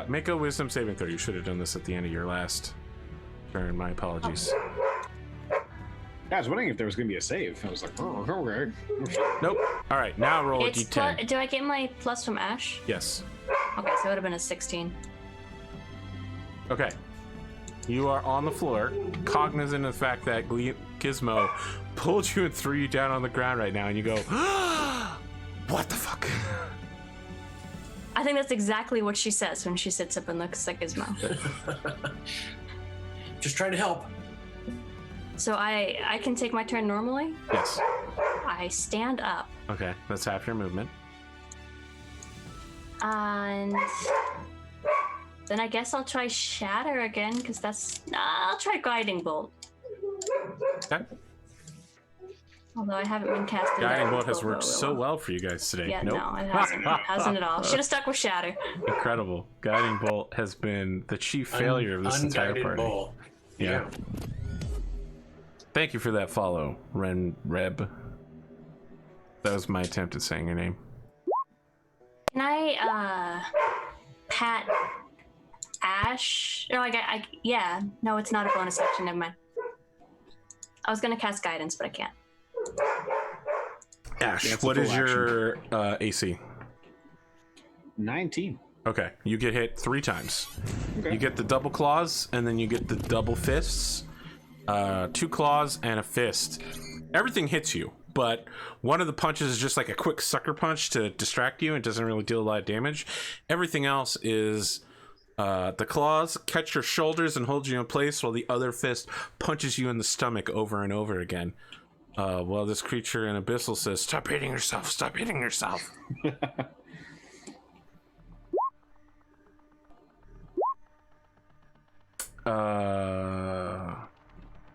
Make a wisdom saving throw. You should have done this at the end of your last turn. My apologies. I was wondering if there was going to be a save. I was like, oh, okay. Nope. All right, now roll a It's d10. do I get my plus from Ashe? Yes. Okay, so it would have been a 16. Okay. You are on the floor, cognizant of the fact that Gizmo pulled you and threw you down on the ground right now, and you go, what the fuck? I think that's exactly what she says when she sits up and looks at Gizmo. Just trying to help. So I can take my turn normally? Yes. I stand up. Okay, that's half your movement. And then I guess I'll try Shatter again, because that's... I'll try Guiding Bolt. Okay. Although I haven't been casting Guiding that Bolt has before, worked but so well for you guys today. Yeah, Nope. no, it hasn't. It hasn't at all. Should have stuck with Shatter. Incredible. Guiding Bolt has been the chief failure of this entire Unguided party. bolt. Yeah. Thank you for that follow, Reb. That was my attempt at saying your name. Can I pat Ashe? No, yeah. No, it's not a bonus action. Never mind. I was gonna cast Guidance, but I can't. Ashe, Yeah, what full is your AC? 19. Okay, you get hit 3 times. Okay. You get the double claws, and then you get the double fists. 2 claws and a fist. Everything hits you, but one of the punches is just like a quick sucker punch to distract you and doesn't really deal a lot of damage. Everything else is the claws catch your shoulders and hold you in place, while the other fist punches you in the stomach over and over again. While this creature in Abyssal says, "Stop hitting yourself, stop hitting yourself."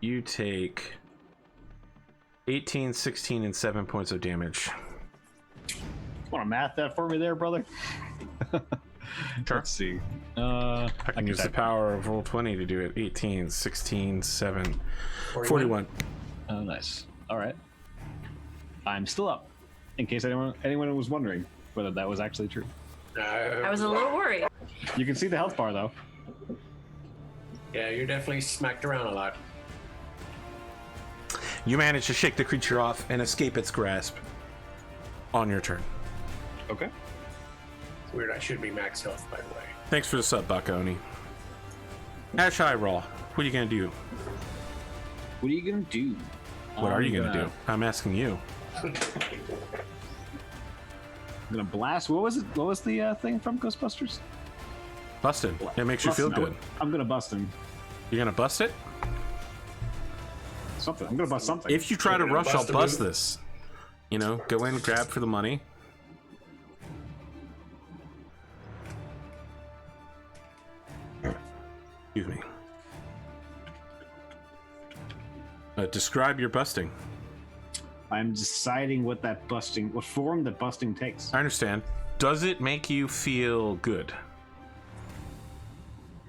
You take 18, 16, and 7 points of damage. Want to math that for me there, brother? Sure. Let's see. I can use the power of Roll20 to do it. 18, 16, 7, 41. Oh, nice. All right. I'm still up, in case anyone was wondering whether that was actually true. I was a little worried. You can see the health bar, though. Yeah, you're definitely smacked around a lot. You manage to shake the creature off and escape its grasp on your turn. Okay. It's weird, I should be max health, by the way. Thanks for the sub, Bakoni. Ashe Heiral, what are you going to do? What are you gonna do? What are you going to do? I'm asking you. I'm gonna blast. What was it? What was the thing from Ghostbusters? Busted. It makes you feel good. I'm gonna bust him. You're going to bust it? Something. I'm gonna bust something. If you try to You're gonna rush, I'll bust a bust move? this. You know, go in, grab for the money. Excuse me. Describe your busting. I'm deciding what form that busting takes. I understand. Does it make you feel good?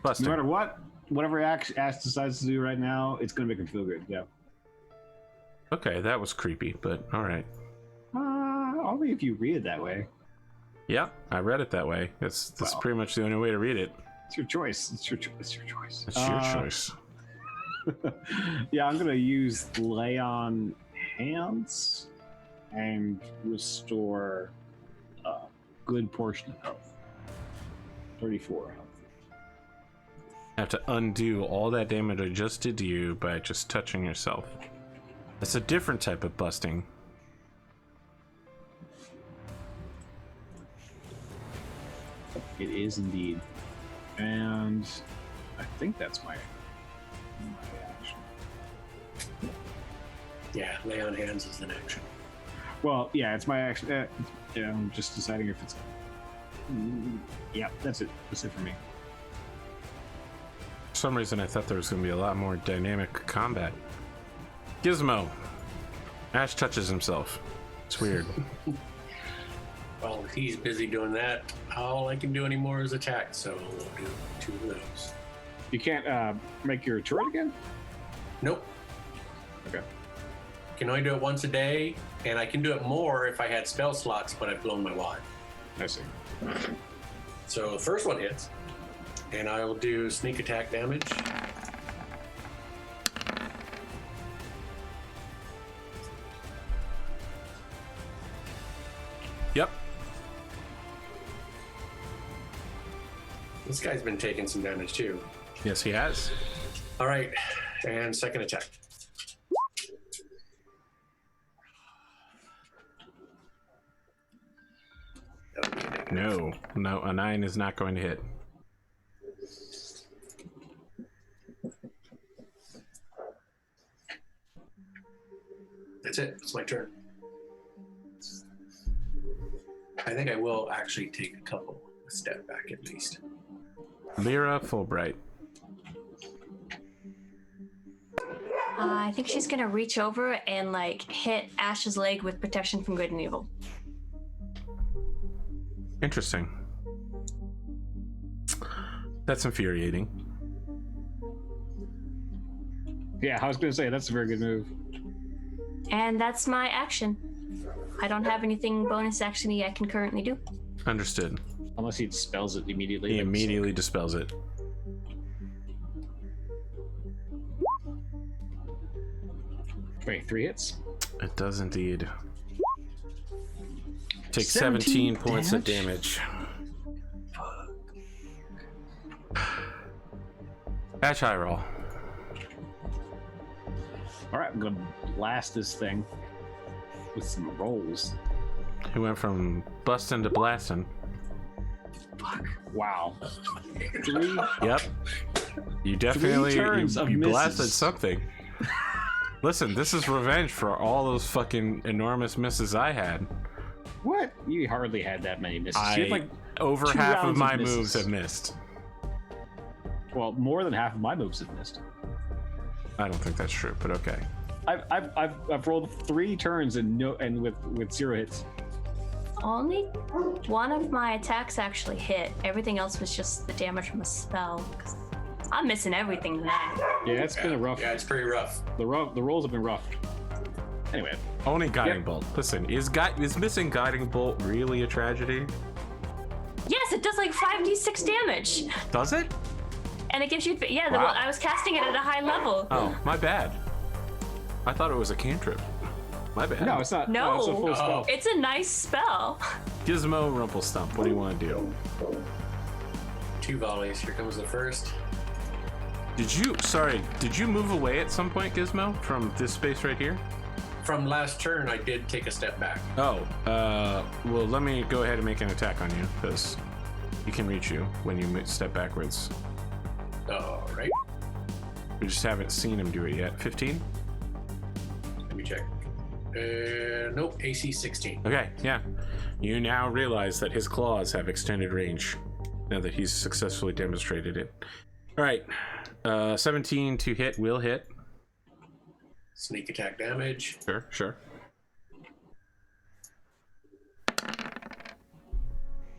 Busting. No matter what, whatever Ash decides to do right now, it's gonna make him feel good. Yeah. Okay, that was creepy, but all right. Only if you read it that way. Yeah, I read it that way. That's Well. pretty much the only way to read it. It's your choice. It's your choice. It's your choice. Yeah, I'm gonna use Lay on Hands and restore a good portion of health. 34 health. Have to undo all that damage I just did to you by just touching yourself. That's a different type of busting. It is indeed. And I think that's my action. Yeah, lay on hands is an action. Well, yeah, it's my action. Yeah, I'm just deciding if it's. Yeah, that's it. That's it for me. For some reason, I thought there was going to be a lot more dynamic combat. Gizmo. Ashe touches himself. It's weird. Well, he's busy doing that. All I can do anymore is attack, so we'll do 2 of those. You can't make your turret again? Nope. Okay. Can only do it once a day, and I can do it more if I had spell slots, but I've blown my wad. I see. So the first one hits, and I will do sneak attack damage. Yep. This guy's been taking some damage too. Yes, he has. All right, and second attack. No, a 9 is not going to hit. That's it. It's my turn. I think I will actually take a couple step back at least. Lyra Fulbright. I think she's gonna reach over and like hit Ash's leg with protection from good and evil. Interesting. That's infuriating. Yeah, I was gonna say that's a very good move. And that's my action. I don't have anything bonus action-y I can currently do. Understood. Unless he dispels it immediately. He immediately dispels it. Wait, 3 hits? It does indeed. Take 17 points of damage. Ashe Heiral. Alright, I'm gonna blast this thing with some rolls. He went from busting to blasting. Fuck. Wow. 3. Yep. You definitely turns of you misses. blasted something. Listen, this is revenge for all those fucking enormous misses I had. What? You hardly had that many misses. You had like over 2 half of rounds my misses. moves have missed. Well, more than half of my moves have missed. I don't think that's true, but okay. I've rolled 3 turns and with 0 hits. Only one of my attacks actually hit. Everything else was just the damage from a spell. 'Cause I'm missing everything tonight. Yeah, it's been a rough. Yeah, it's pretty rough. The rolls have been rough. Anyway, Only Guiding Bolt. Listen, is missing Guiding Bolt really a tragedy? Yes, it does like 5d6 damage. Does it? And it gives you, Wow. I was casting it at a high level. Oh, my bad. I thought it was a cantrip. My bad. no, it's not. No. It's a full spell. It's a nice spell. Gizmo Rumplestomp, what do you want to do? 2 volleys. Here comes the first. Did you move away at some point, Gizmo, from this space right here? From last turn, I did take a step back. Oh, well, let me go ahead and make an attack on you, because he can reach you when you step backwards. All right. We just haven't seen him do it yet. 15? Let me check. Nope. AC 16. Okay, yeah. You now realize that his claws have extended range, now that he's successfully demonstrated it. All right. 17 to hit will hit. Sneak attack damage. Sure.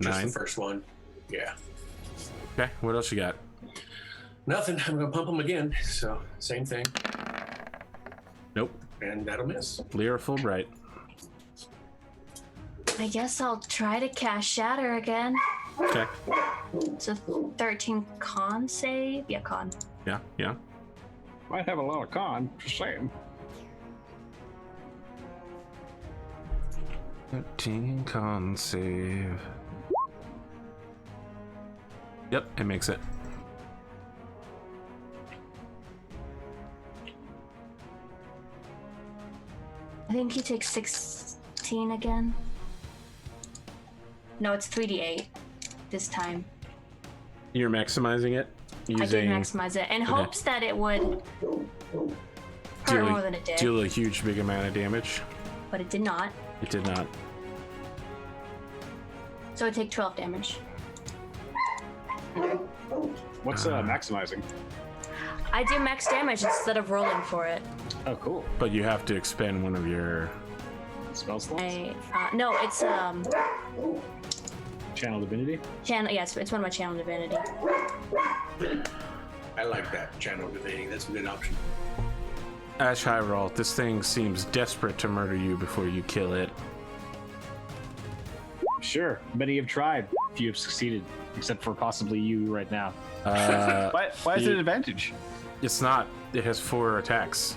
Just 9. the first one. Yeah. Okay, what else you got? Nothing. I'm gonna pump him again. So same thing, Nope. and that'll miss. Lyra Fulbright. I guess I'll try to cast Shatter again. Okay. It's a 13 con save. Yeah, con. Yeah. Might have a lot of con. Just saying. 13 con save. Yep, it makes it. I think he takes 16 again. No, it's 3d8 this time. You're maximizing it I did using maximize it in hopes that it would hurt more than it did, deal a huge big amount of damage. but it did not. It did not. So I take 12 damage. What's maximizing? I do max damage instead of rolling for it. Oh, cool. But you have to expend one of your Spell slots? No, it's Channel Divinity? channel. Yes, it's one of my channel divinity. I like that channel divinity. That's a good option. Ashe Heiral. This thing seems desperate to murder you before you kill it. Sure. Many have tried. Few have succeeded. Except for possibly you right now. Why is it an advantage? It's not. It has 4 attacks.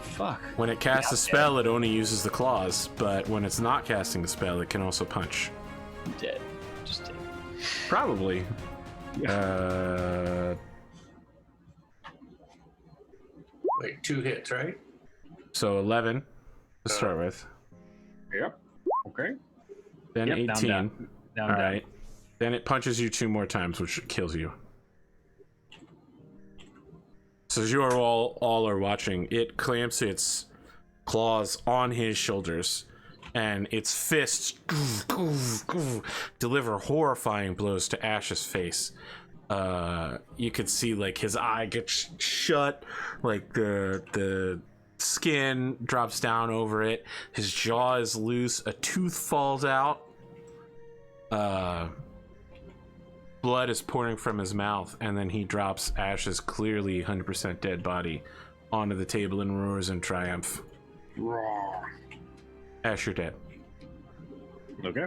Fuck. When it casts a spell, it only uses the claws, but when it's not casting the spell, it can also punch. I'm dead. Just dead. Probably. Wait, 2 hits, right? So 11 to start with. Yep. Okay. Then Yep, 18. down. All right. Then it punches you 2 more times, which kills you. So as you are all are watching, it clamps its claws on his shoulders, and its fists deliver horrifying blows to Ashe's face. You could see like his eye gets shut, like the skin drops down over it, his jaw is loose, a tooth falls out, blood is pouring from his mouth, and then he drops Ashe's clearly 100% dead body onto the table and roars in triumph. Ashe, you're dead. Okay.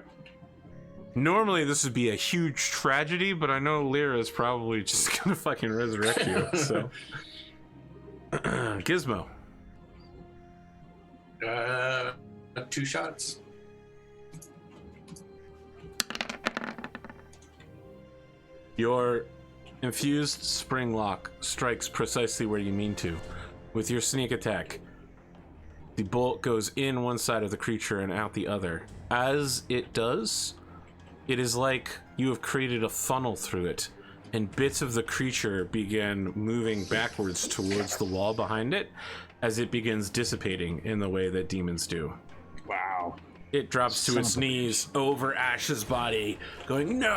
Normally this would be a huge tragedy, but I know Lyra is probably just gonna fucking resurrect you, so. Gizmo. 2 shots. Your infused spring lock strikes precisely where you mean to. With your sneak attack, the bolt goes in one side of the creature and out the other. As it does, it is like you have created a funnel through it, and bits of the creature begin moving backwards towards the wall behind it as it begins dissipating in the way that demons do. Wow. It drops to its knees over Ashe's body, going, "Nah!"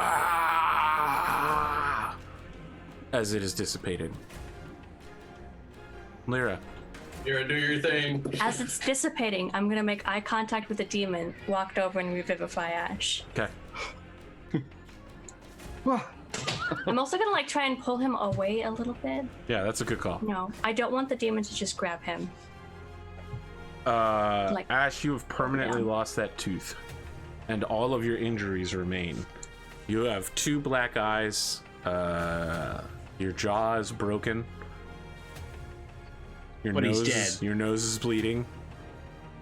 as it is dissipated. Lyra. Lyra, do your thing. As it's dissipating, I'm gonna make eye contact with the demon, walked over and revivify Ashe. Okay. I'm also gonna like try and pull him away a little bit. Yeah, that's a good call. No, I don't want the demon to just grab him. Ashe, you have permanently lost that tooth, and all of your injuries remain. You have 2 black eyes. Your jaw is broken. But he's dead. Your nose is bleeding.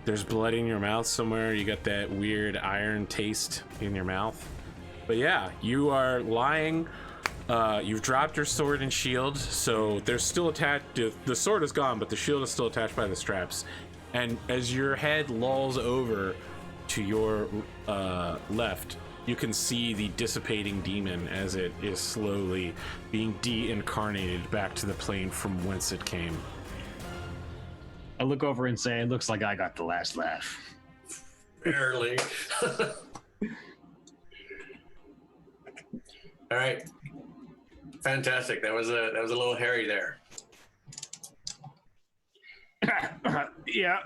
There's blood in your mouth somewhere. You got that weird iron taste in your mouth. But yeah, you are lying. You've dropped your sword and shield, so they're still attached. The sword is gone, but the shield is still attached by the straps. And as your head lolls over to your left, you can see the dissipating demon as it is slowly being de-incarnated back to the plane from whence it came. I look over and say, it looks like I got the last laugh. Barely. All right. Fantastic. That was a little hairy there. Yeah,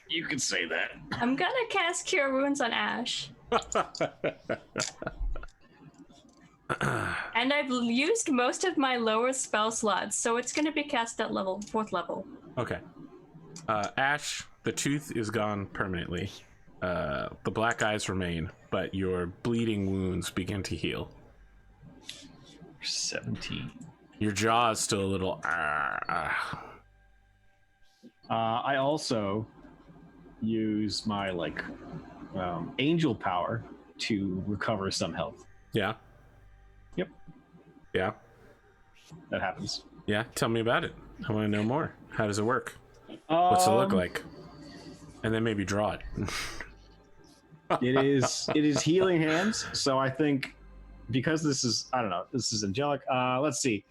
you could say that. I'm gonna cast Cure Wounds on Ashe. And I've used most of my lower spell slots, so it's gonna be cast at level 4th level. Okay. Ashe, the tooth is gone permanently. The black eyes remain, but your bleeding wounds begin to heal. 17. Your jaw is still a little. I also use my angel power to recover some health. Yeah. Yep. Yeah. That happens. Yeah. Tell me about it. I want to know more. How does it work? What's it look like? And then maybe draw it. It is healing hands. So I think because this is angelic. Let's see.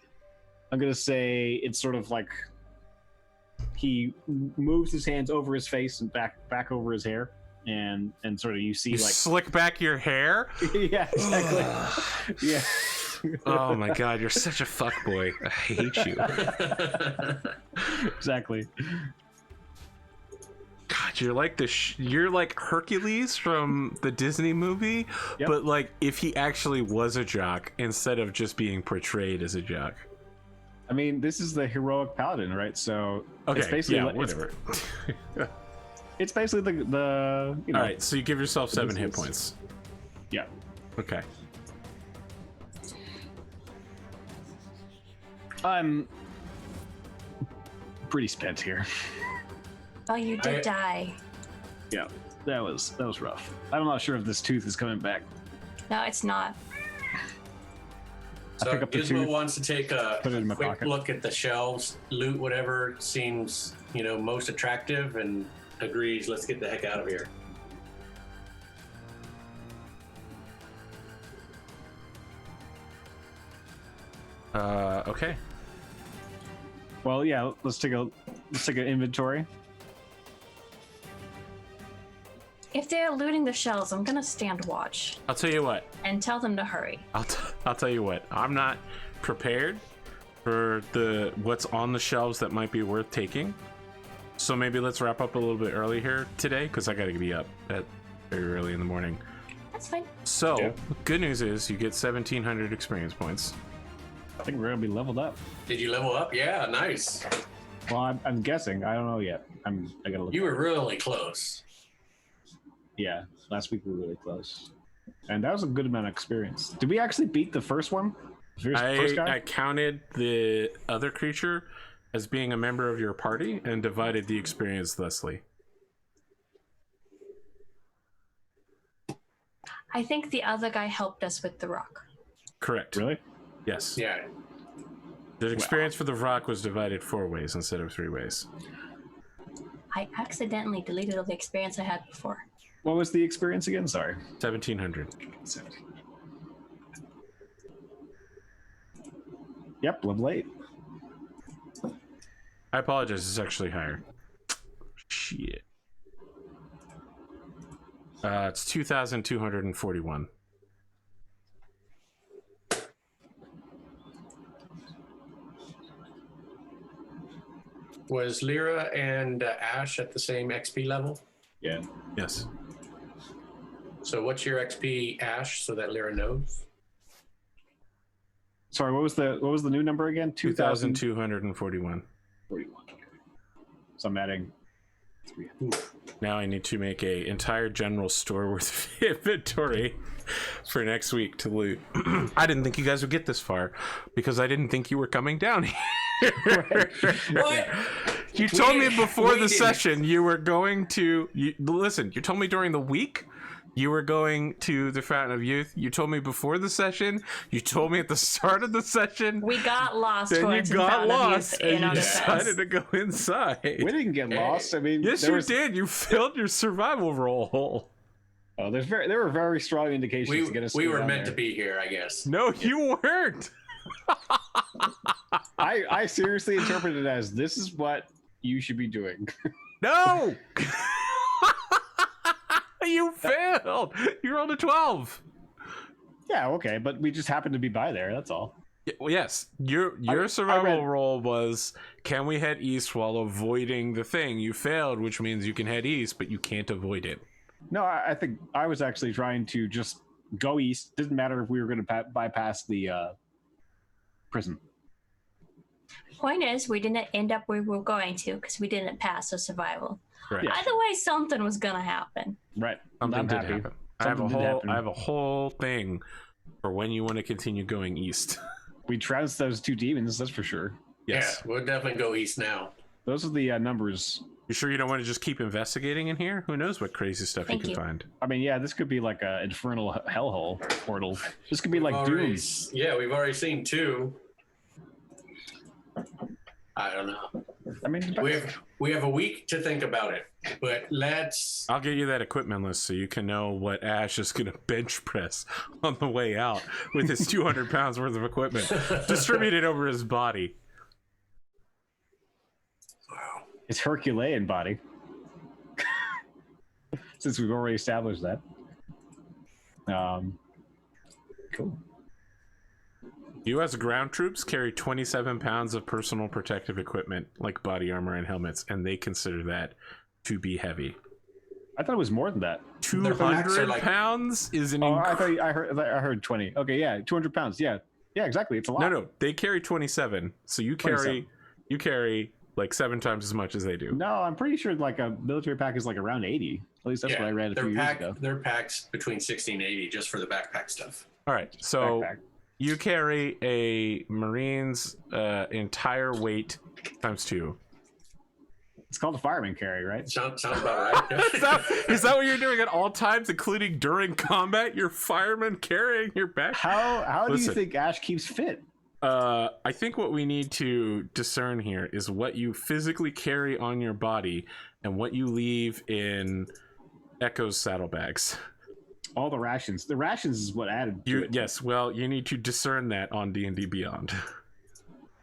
I'm gonna say it's sort of like he moves his hands over his face and back over his hair, and sort of you see slick back your hair. Yeah, exactly. Yeah. Oh my god, you're such a fuckboy. I hate you. Exactly. God, you're like you're like Hercules from the Disney movie, yep. But like if he actually was a jock instead of just being portrayed as a jock. I mean, this is the heroic paladin, right? So okay, it's basically whatever. It's basically the All right, so you give yourself 7 hit points. Yeah. Okay. I'm pretty spent here. Oh, you did die. Yeah, that was rough. I'm not sure if this tooth is coming back. No, it's not. So pick up the Gizmo tooth, wants to take a put it in my quick pocket. look at the shelves, loot whatever seems, most attractive, and agrees, let's get the heck out of here. Okay. Well, yeah, let's take an inventory. If they're looting the shells, I'm gonna stand watch I'll tell you what. and tell them to hurry. I'll tell you what. I'm not prepared for what's on the shelves that might be worth taking. So maybe let's wrap up a little bit early here today, because I got to be up at very early in the morning. That's fine. So, Yeah. good news is you get 1,700 experience points. I think we're gonna be leveled up. Did you level up? Yeah, nice. Well, I'm guessing. I don't know yet. I gotta look. You were really close. Yeah, last week we were really close, and that was a good amount of experience. Did we actually beat the first one? First guy? I counted the other creature as being a member of your party and divided the experience thusly. I think the other guy helped us with the rock. Correct. Really? Yes. Yeah. The experience for the rock was divided 4 ways instead of 3 ways. I accidentally deleted all the experience I had before. What was the experience again? Sorry. 1,700. Yep, level 8. I apologize, it's actually higher. Shit. It's 2,241. Was Lyra and Ashe at the same XP level? Yeah. Yes. So what's your XP, Ashe, so that Lyra knows? Sorry, what was the new number again? 2,241. 41. So I'm adding 3. Now I need to make a entire general store worth of inventory for next week to loot. I didn't think you guys would get this far because I didn't think you were coming down here. What? You told me before the didn't. session you were going to listen. You told me during the week you were going to the Fountain of Youth. You told me before the session. You told me at the start of the session. We got lost. Then you going to the got Fountain of lost Youth and in you our decided defense. to go inside. We didn't get lost. I mean, Yes, there you was, did. You failed your survival roll. Oh, there were very strong indications to get us. We were down meant there. to be here, I guess. No, you weren't. I seriously interpreted it as this is what you should be doing. No. You failed. You rolled a 12. Yeah, okay, but we just happened to be by there. That's all. Well, yes, your I survival read- roll was, can we head east while avoiding the thing? You failed, which means you can head east, but you can't avoid it. No, I think I was actually trying to just go east. Didn't matter if we were going to bypass the prison. Point is, we didn't end up where we were going to because we didn't pass the survival. Correct. Yeah. Either way, something was gonna happen. Right. Something I'm did happy. happen. I have Something did happen. a whole thing for when you want to continue going east. We trounced those 2 demons, that's for sure. Yes. Yeah, we'll definitely go east now. Those are the numbers. You sure you don't want to just keep investigating in here? Who knows what crazy stuff Thank you can you. find. I mean, yeah, this could be like an infernal hellhole portal. This could be like Doom. Yeah, we've already seen 2. I don't know. I mean, We have a week to think about it, but let's. I'll get you that equipment list so you can know what Ashe is going to bench press on the way out with his 200 pounds worth of equipment distributed over his body. Wow. it's Herculean body. Since we've already established that. Cool. U.S. ground troops carry 27 pounds of personal protective equipment, like body armor and helmets, and they consider that to be heavy. I thought it was more than that. 200 like- pounds is an Oh, I heard 20. Okay, yeah, 200 pounds. Yeah, exactly. It's a lot. No, they carry 27. So you carry like 7 times as much as they do. No, I'm pretty sure like a military pack is like around 80. At least that's what I read a few years ago. Their packs between 60 and 80 just for the backpack stuff. All right, so Backpack. you carry a Marine's entire weight times 2. It's called a fireman carry, right? Sounds about right. Is that what you're doing at all times, including during combat? You're fireman carrying your back. How do you Listen. think Ashe keeps fit? I think what we need to discern here is what you physically carry on your body and what you leave in Echo's saddlebags. All the rations. The rations is what added to it. Yes, well, you need to discern that on D&D Beyond.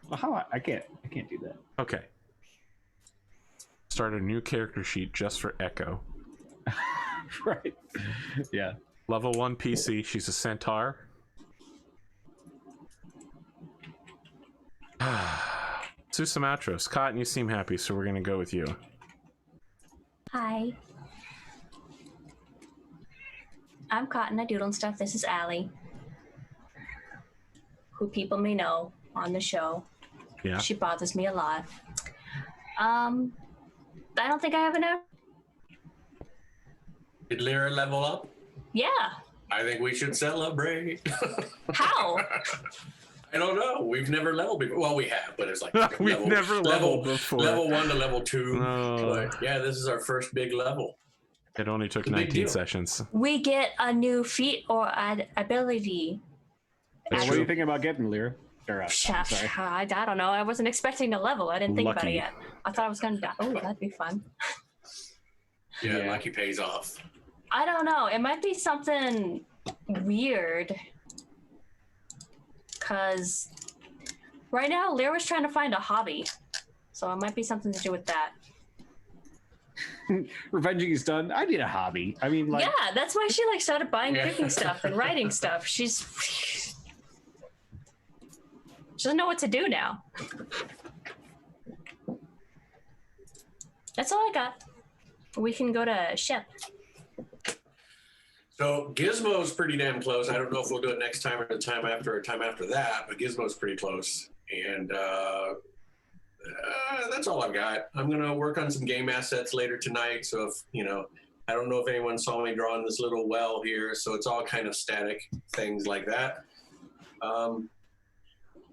Well, how I can't do that. Okay. Start a new character sheet just for Echo. Right. Yeah. Level 1 PC. She's a centaur. Susamatros. Cotton, you seem happy, so we're gonna go with you. Hi. I'm Cotton. I doodle and stuff. This is Allie, who people may know on the show. Yeah. She bothers me a lot. I don't think I have enough. Did Lyra level up? Yeah. I think we should celebrate. How? I don't know. We've never leveled before. Well, we have, but it's like We've never leveled before. Level 1 to level 2. No. But yeah, this is our first big level. It only took It's a big 19 deal. sessions. We get a new feat or an ability. What are you thinking about getting, Lyra? Or, Sorry. sorry. I don't know. I wasn't expecting to level. I didn't think about Lucky. it yet. I thought I was going to die. Oh, that'd be fun. Yeah, Yeah. Lucky pays off. I don't know. It might be something weird. Because right now, Lyra's trying to find a hobby. So it might be something to do with that. Revenging is done. I need a hobby. I mean, like, Yeah, that's why she started buying Yeah. cooking stuff and writing stuff. She doesn't know what to do now. That's all I got. We can go to Shep. So Gizmo's pretty damn close. I don't know if we'll do it next time or the time after that, but Gizmo's pretty close. And that's all I've got. I'm going to work on some game assets later tonight. So if, I don't know if anyone saw me drawing this little well here. So it's all kind of static things like that.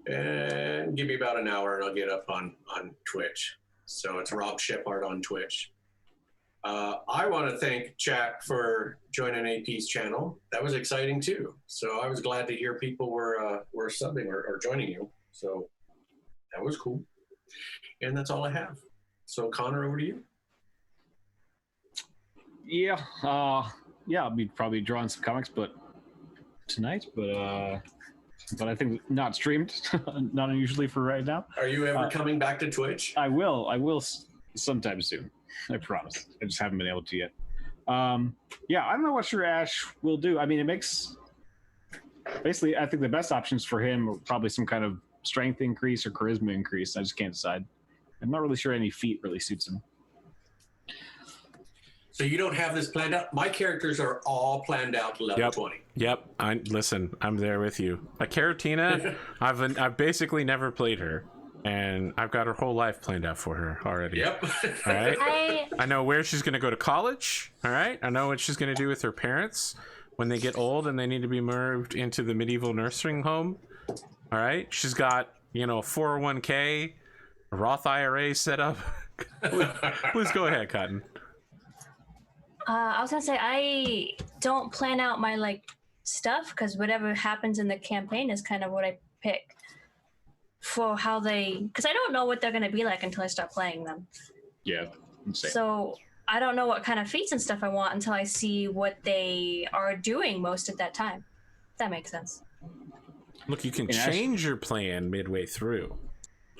And give me about an hour and I'll get up on Twitch. So it's robSHEPart on Twitch. I want to thank chat for joining AP's channel. That was exciting too. So I was glad to hear people were subbing or joining you. So that was cool. And that's all I have. So Connor, over to you. yeah, I'll be probably drawing some comics, but tonight, but I think not streamed, not unusually for right now. Are you ever coming back to Twitch? I will sometime soon. I promise. I just haven't been able to yet. Yeah, I don't know what sure Ashe will do. I mean, it makes basically. I think the best options for him are probably some kind of strength increase or charisma increase. I just can't decide. I'm not really sure any feat really suits him. So you don't have this planned out? My characters are all planned out to level 20. Yep. I'm there with you. Like Karatina, I've basically never played her, and I've got her whole life planned out for her already. Yep. All right. I know where she's going to go to college. All right. I know what she's going to do with her parents when they get old and they need to be moved into the medieval nursing home. All right. She's got, a 401k, a Roth IRA set up. Please go ahead, Cotton. I was gonna say I don't plan out my stuff because whatever happens in the campaign is kind of what I pick for how because I don't know what they're gonna be like until I start playing them. Yeah, insane. So I don't know what kind of feats and stuff I want until I see what they are doing most of that time. If that makes sense. Look, you can change your plan midway through,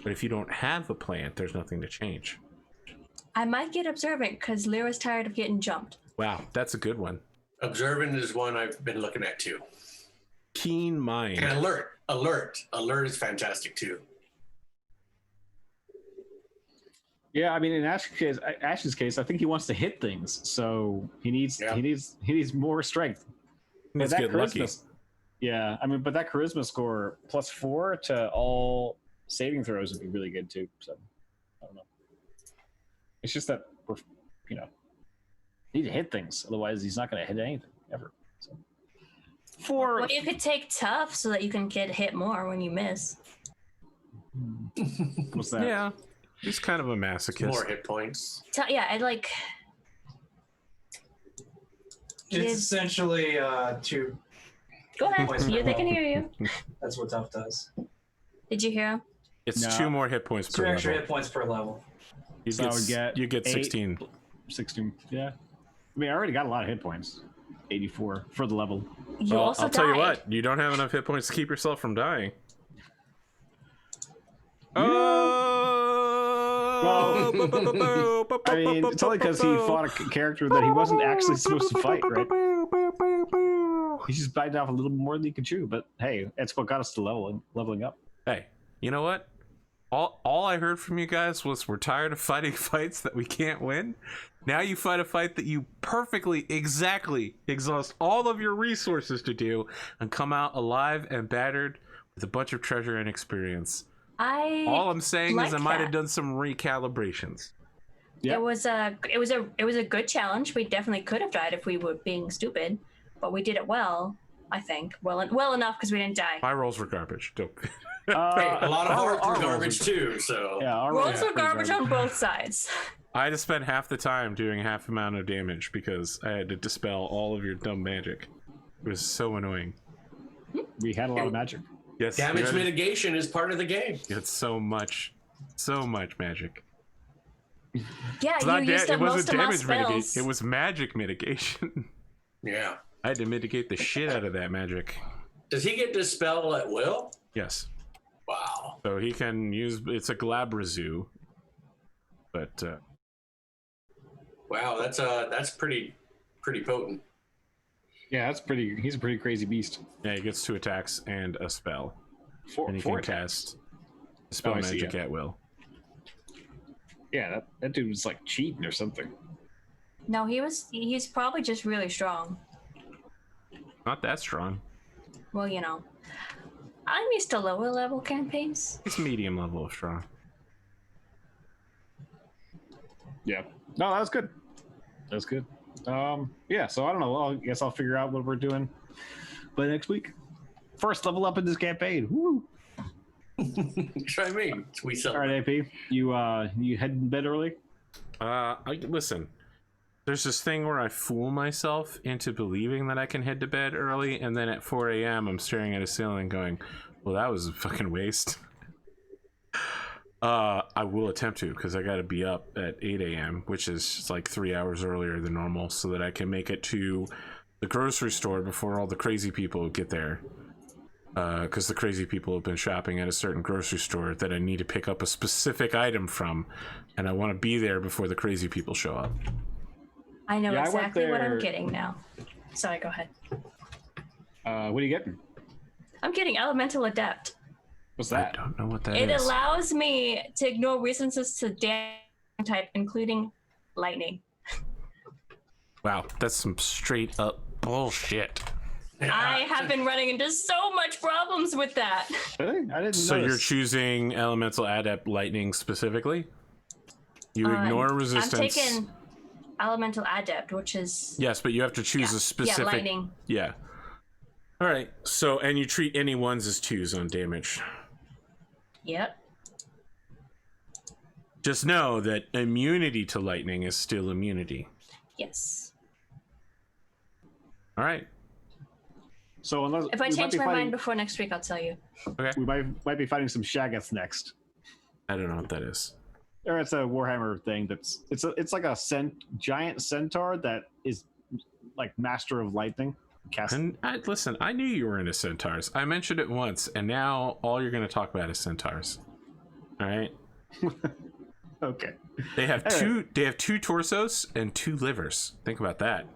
but if you don't have a plan, there's nothing to change. I might get observant because Lyra's tired of getting jumped. Wow, that's a good one. Observant is one I've been looking at too. Keen mind. And alert is fantastic too. Yeah, I mean, in Ash's case, I think he wants to hit things, so he needs more strength. Let's get lucky. Yeah, I mean, but that charisma score +4 to all saving throws would be really good too. So I don't know. It's just that we're, need to hit things. Otherwise, he's not going to hit anything ever. So, Well, you could take tough so that you can get hit more when you miss. What's that? Yeah, he's kind of a masochist. More hit points. Yeah, I like. It's essentially two. Go ahead. They can hear you. That's what tough does. Did you hear him? It's No. 2 more hit points per 2 extra level. hit points per level. You get 16. 16. Yeah. I mean, I already got a lot of hit points. 84 for the level. You Well, also I'll tell you died. what, you don't have enough hit points to keep yourself from dying. I mean, it's only because he fought a character that he wasn't actually supposed to fight, right? He's just biting off a little more than he can chew, but hey, that's what got us to leveling up. Hey, you know what? All I heard from you guys was we're tired of fighting fights that we can't win. Now you fight a fight that you perfectly, exactly exhaust all of your resources to do and come out alive and battered with a bunch of treasure and experience. All I'm saying is I might have done some recalibrations. Yep. It was a good challenge. We definitely could have died if we were being stupid, but we did it well. I think well enough because we didn't die. My rolls were garbage. Don't. A lot of our hearts were rolls garbage too. So Yeah, our Rolls are are garbage on both sides. I had to spend half the time doing half the amount of damage because I had to dispel all of your dumb magic. It was so annoying. We had a lot of magic. Yes, damage mitigation is part of the game. It's so much magic. Yeah, It's you not used it up most wasn't of my damage mitigation. spells. It was magic mitigation. Yeah. I had to mitigate the shit out of that magic. Does he get dispel at will? Yes. Wow. So he can use it's a Glabrazoo. But Wow, that's pretty potent. Yeah, that's pretty. He's a pretty crazy beast. yeah, he gets 2 attacks and a spell. And he Four can attacks. cast spell I see, magic yeah. at will. Yeah, that dude was like cheating or something. No, he's probably just really strong. Not that strong. Well, you know, I'm used to lower level campaigns. He's medium level of strong. Yeah. No, that was good. That was good. Yeah, so I don't know. I guess I'll figure out what we're doing by next week. First level up in this campaign. Woo! Try me. We All celebrate. right, AP. You head in bed early? Listen. There's this thing where I fool myself into believing that I can head to bed early, and then at 4 a.m. I'm staring at a ceiling going, well, that was a fucking waste. I will attempt to, because I gotta be up at 8 a.m., which is like 3 hours earlier than normal, so that I can make it to the grocery store before all the crazy people get there. Because the crazy people have been shopping at a certain grocery store that I need to pick up a specific item from, and I want to be there before the crazy people show up. I know Yeah, I went exactly what I'm there- getting now. Sorry, go ahead. What are you getting? I'm getting Elemental Adept. What's I that? don't know what that It is. allows me to ignore resistances to damage type, including lightning. Wow, that's some straight up bullshit. I have been running into so much problems with that. Really? I didn't So notice. you're choosing Elemental Adept Lightning specifically? You ignore resistance. I'm taking Elemental Adept, which is Yes, but you have to choose a specific. lightning. Yeah. All right. So, and you treat any 1s as 2s on damage. Yep. Just know that immunity to lightning is still immunity. Yes. All right. So unless If I we might change be my fighting, mind before next week, I'll tell you. Okay. we might be fighting some Shaggoths next. I don't know what that is. Or it's a Warhammer thing it's like a giant centaur that is like master of lightning. And listen, I knew you were into centaurs. I mentioned it once, and now all you're going to talk about is centaurs. All right. Okay. They have All two. They have 2 torsos and 2 livers. Think about that.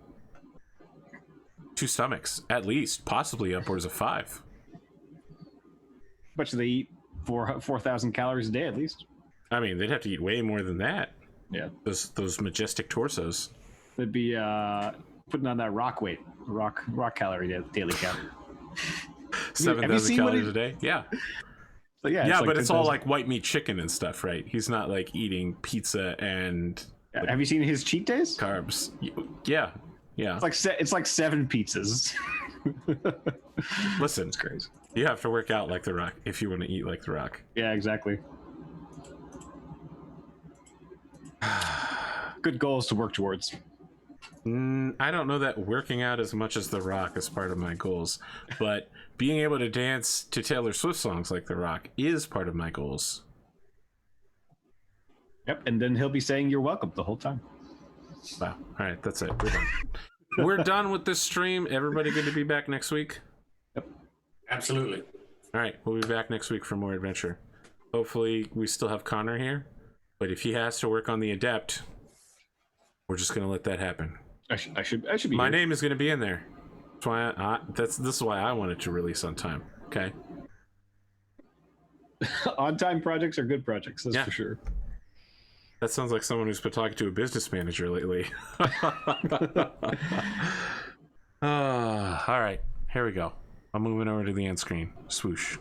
2 stomachs, at least, possibly upwards of 5. Bet you they eat 4,000 calories a day at least. I mean, they'd have to eat way more than that. Yeah. Those majestic torsos. They'd be putting on that rock weight, rock calorie daily count. 7,000 seen what calories he- a day. Yeah. So yeah, Yeah, like but it's all 10,000. like white meat chicken and stuff, right? He's not like eating pizza and Have you seen his cheat days? carbs. Yeah. Yeah. It's like 7 pizzas. Listen, It's crazy. you have to work out like The Rock if you want to eat like The Rock. Yeah, exactly. Good goals to work towards. I don't know that working out as much as The Rock is part of my goals, but being able to dance to Taylor Swift songs like The Rock is part of my goals. Yep, and then he'll be saying you're welcome the whole time. Wow. All right, that's it. We're done. We're done with this stream. Everybody good to be back next week? Absolutely. All right, we'll be back next week for more adventure. Hopefully, we still have Connor here, But if he has to work on the adept, we're just gonna let that happen. I should be. My here. name is gonna be in there. That's why this is why I wanted to release on time. Okay. On-time projects are good projects, that's Yeah. for sure. That sounds like someone who's been talking to a business manager lately. All right, here we go. I'm moving over to the end screen. Swoosh.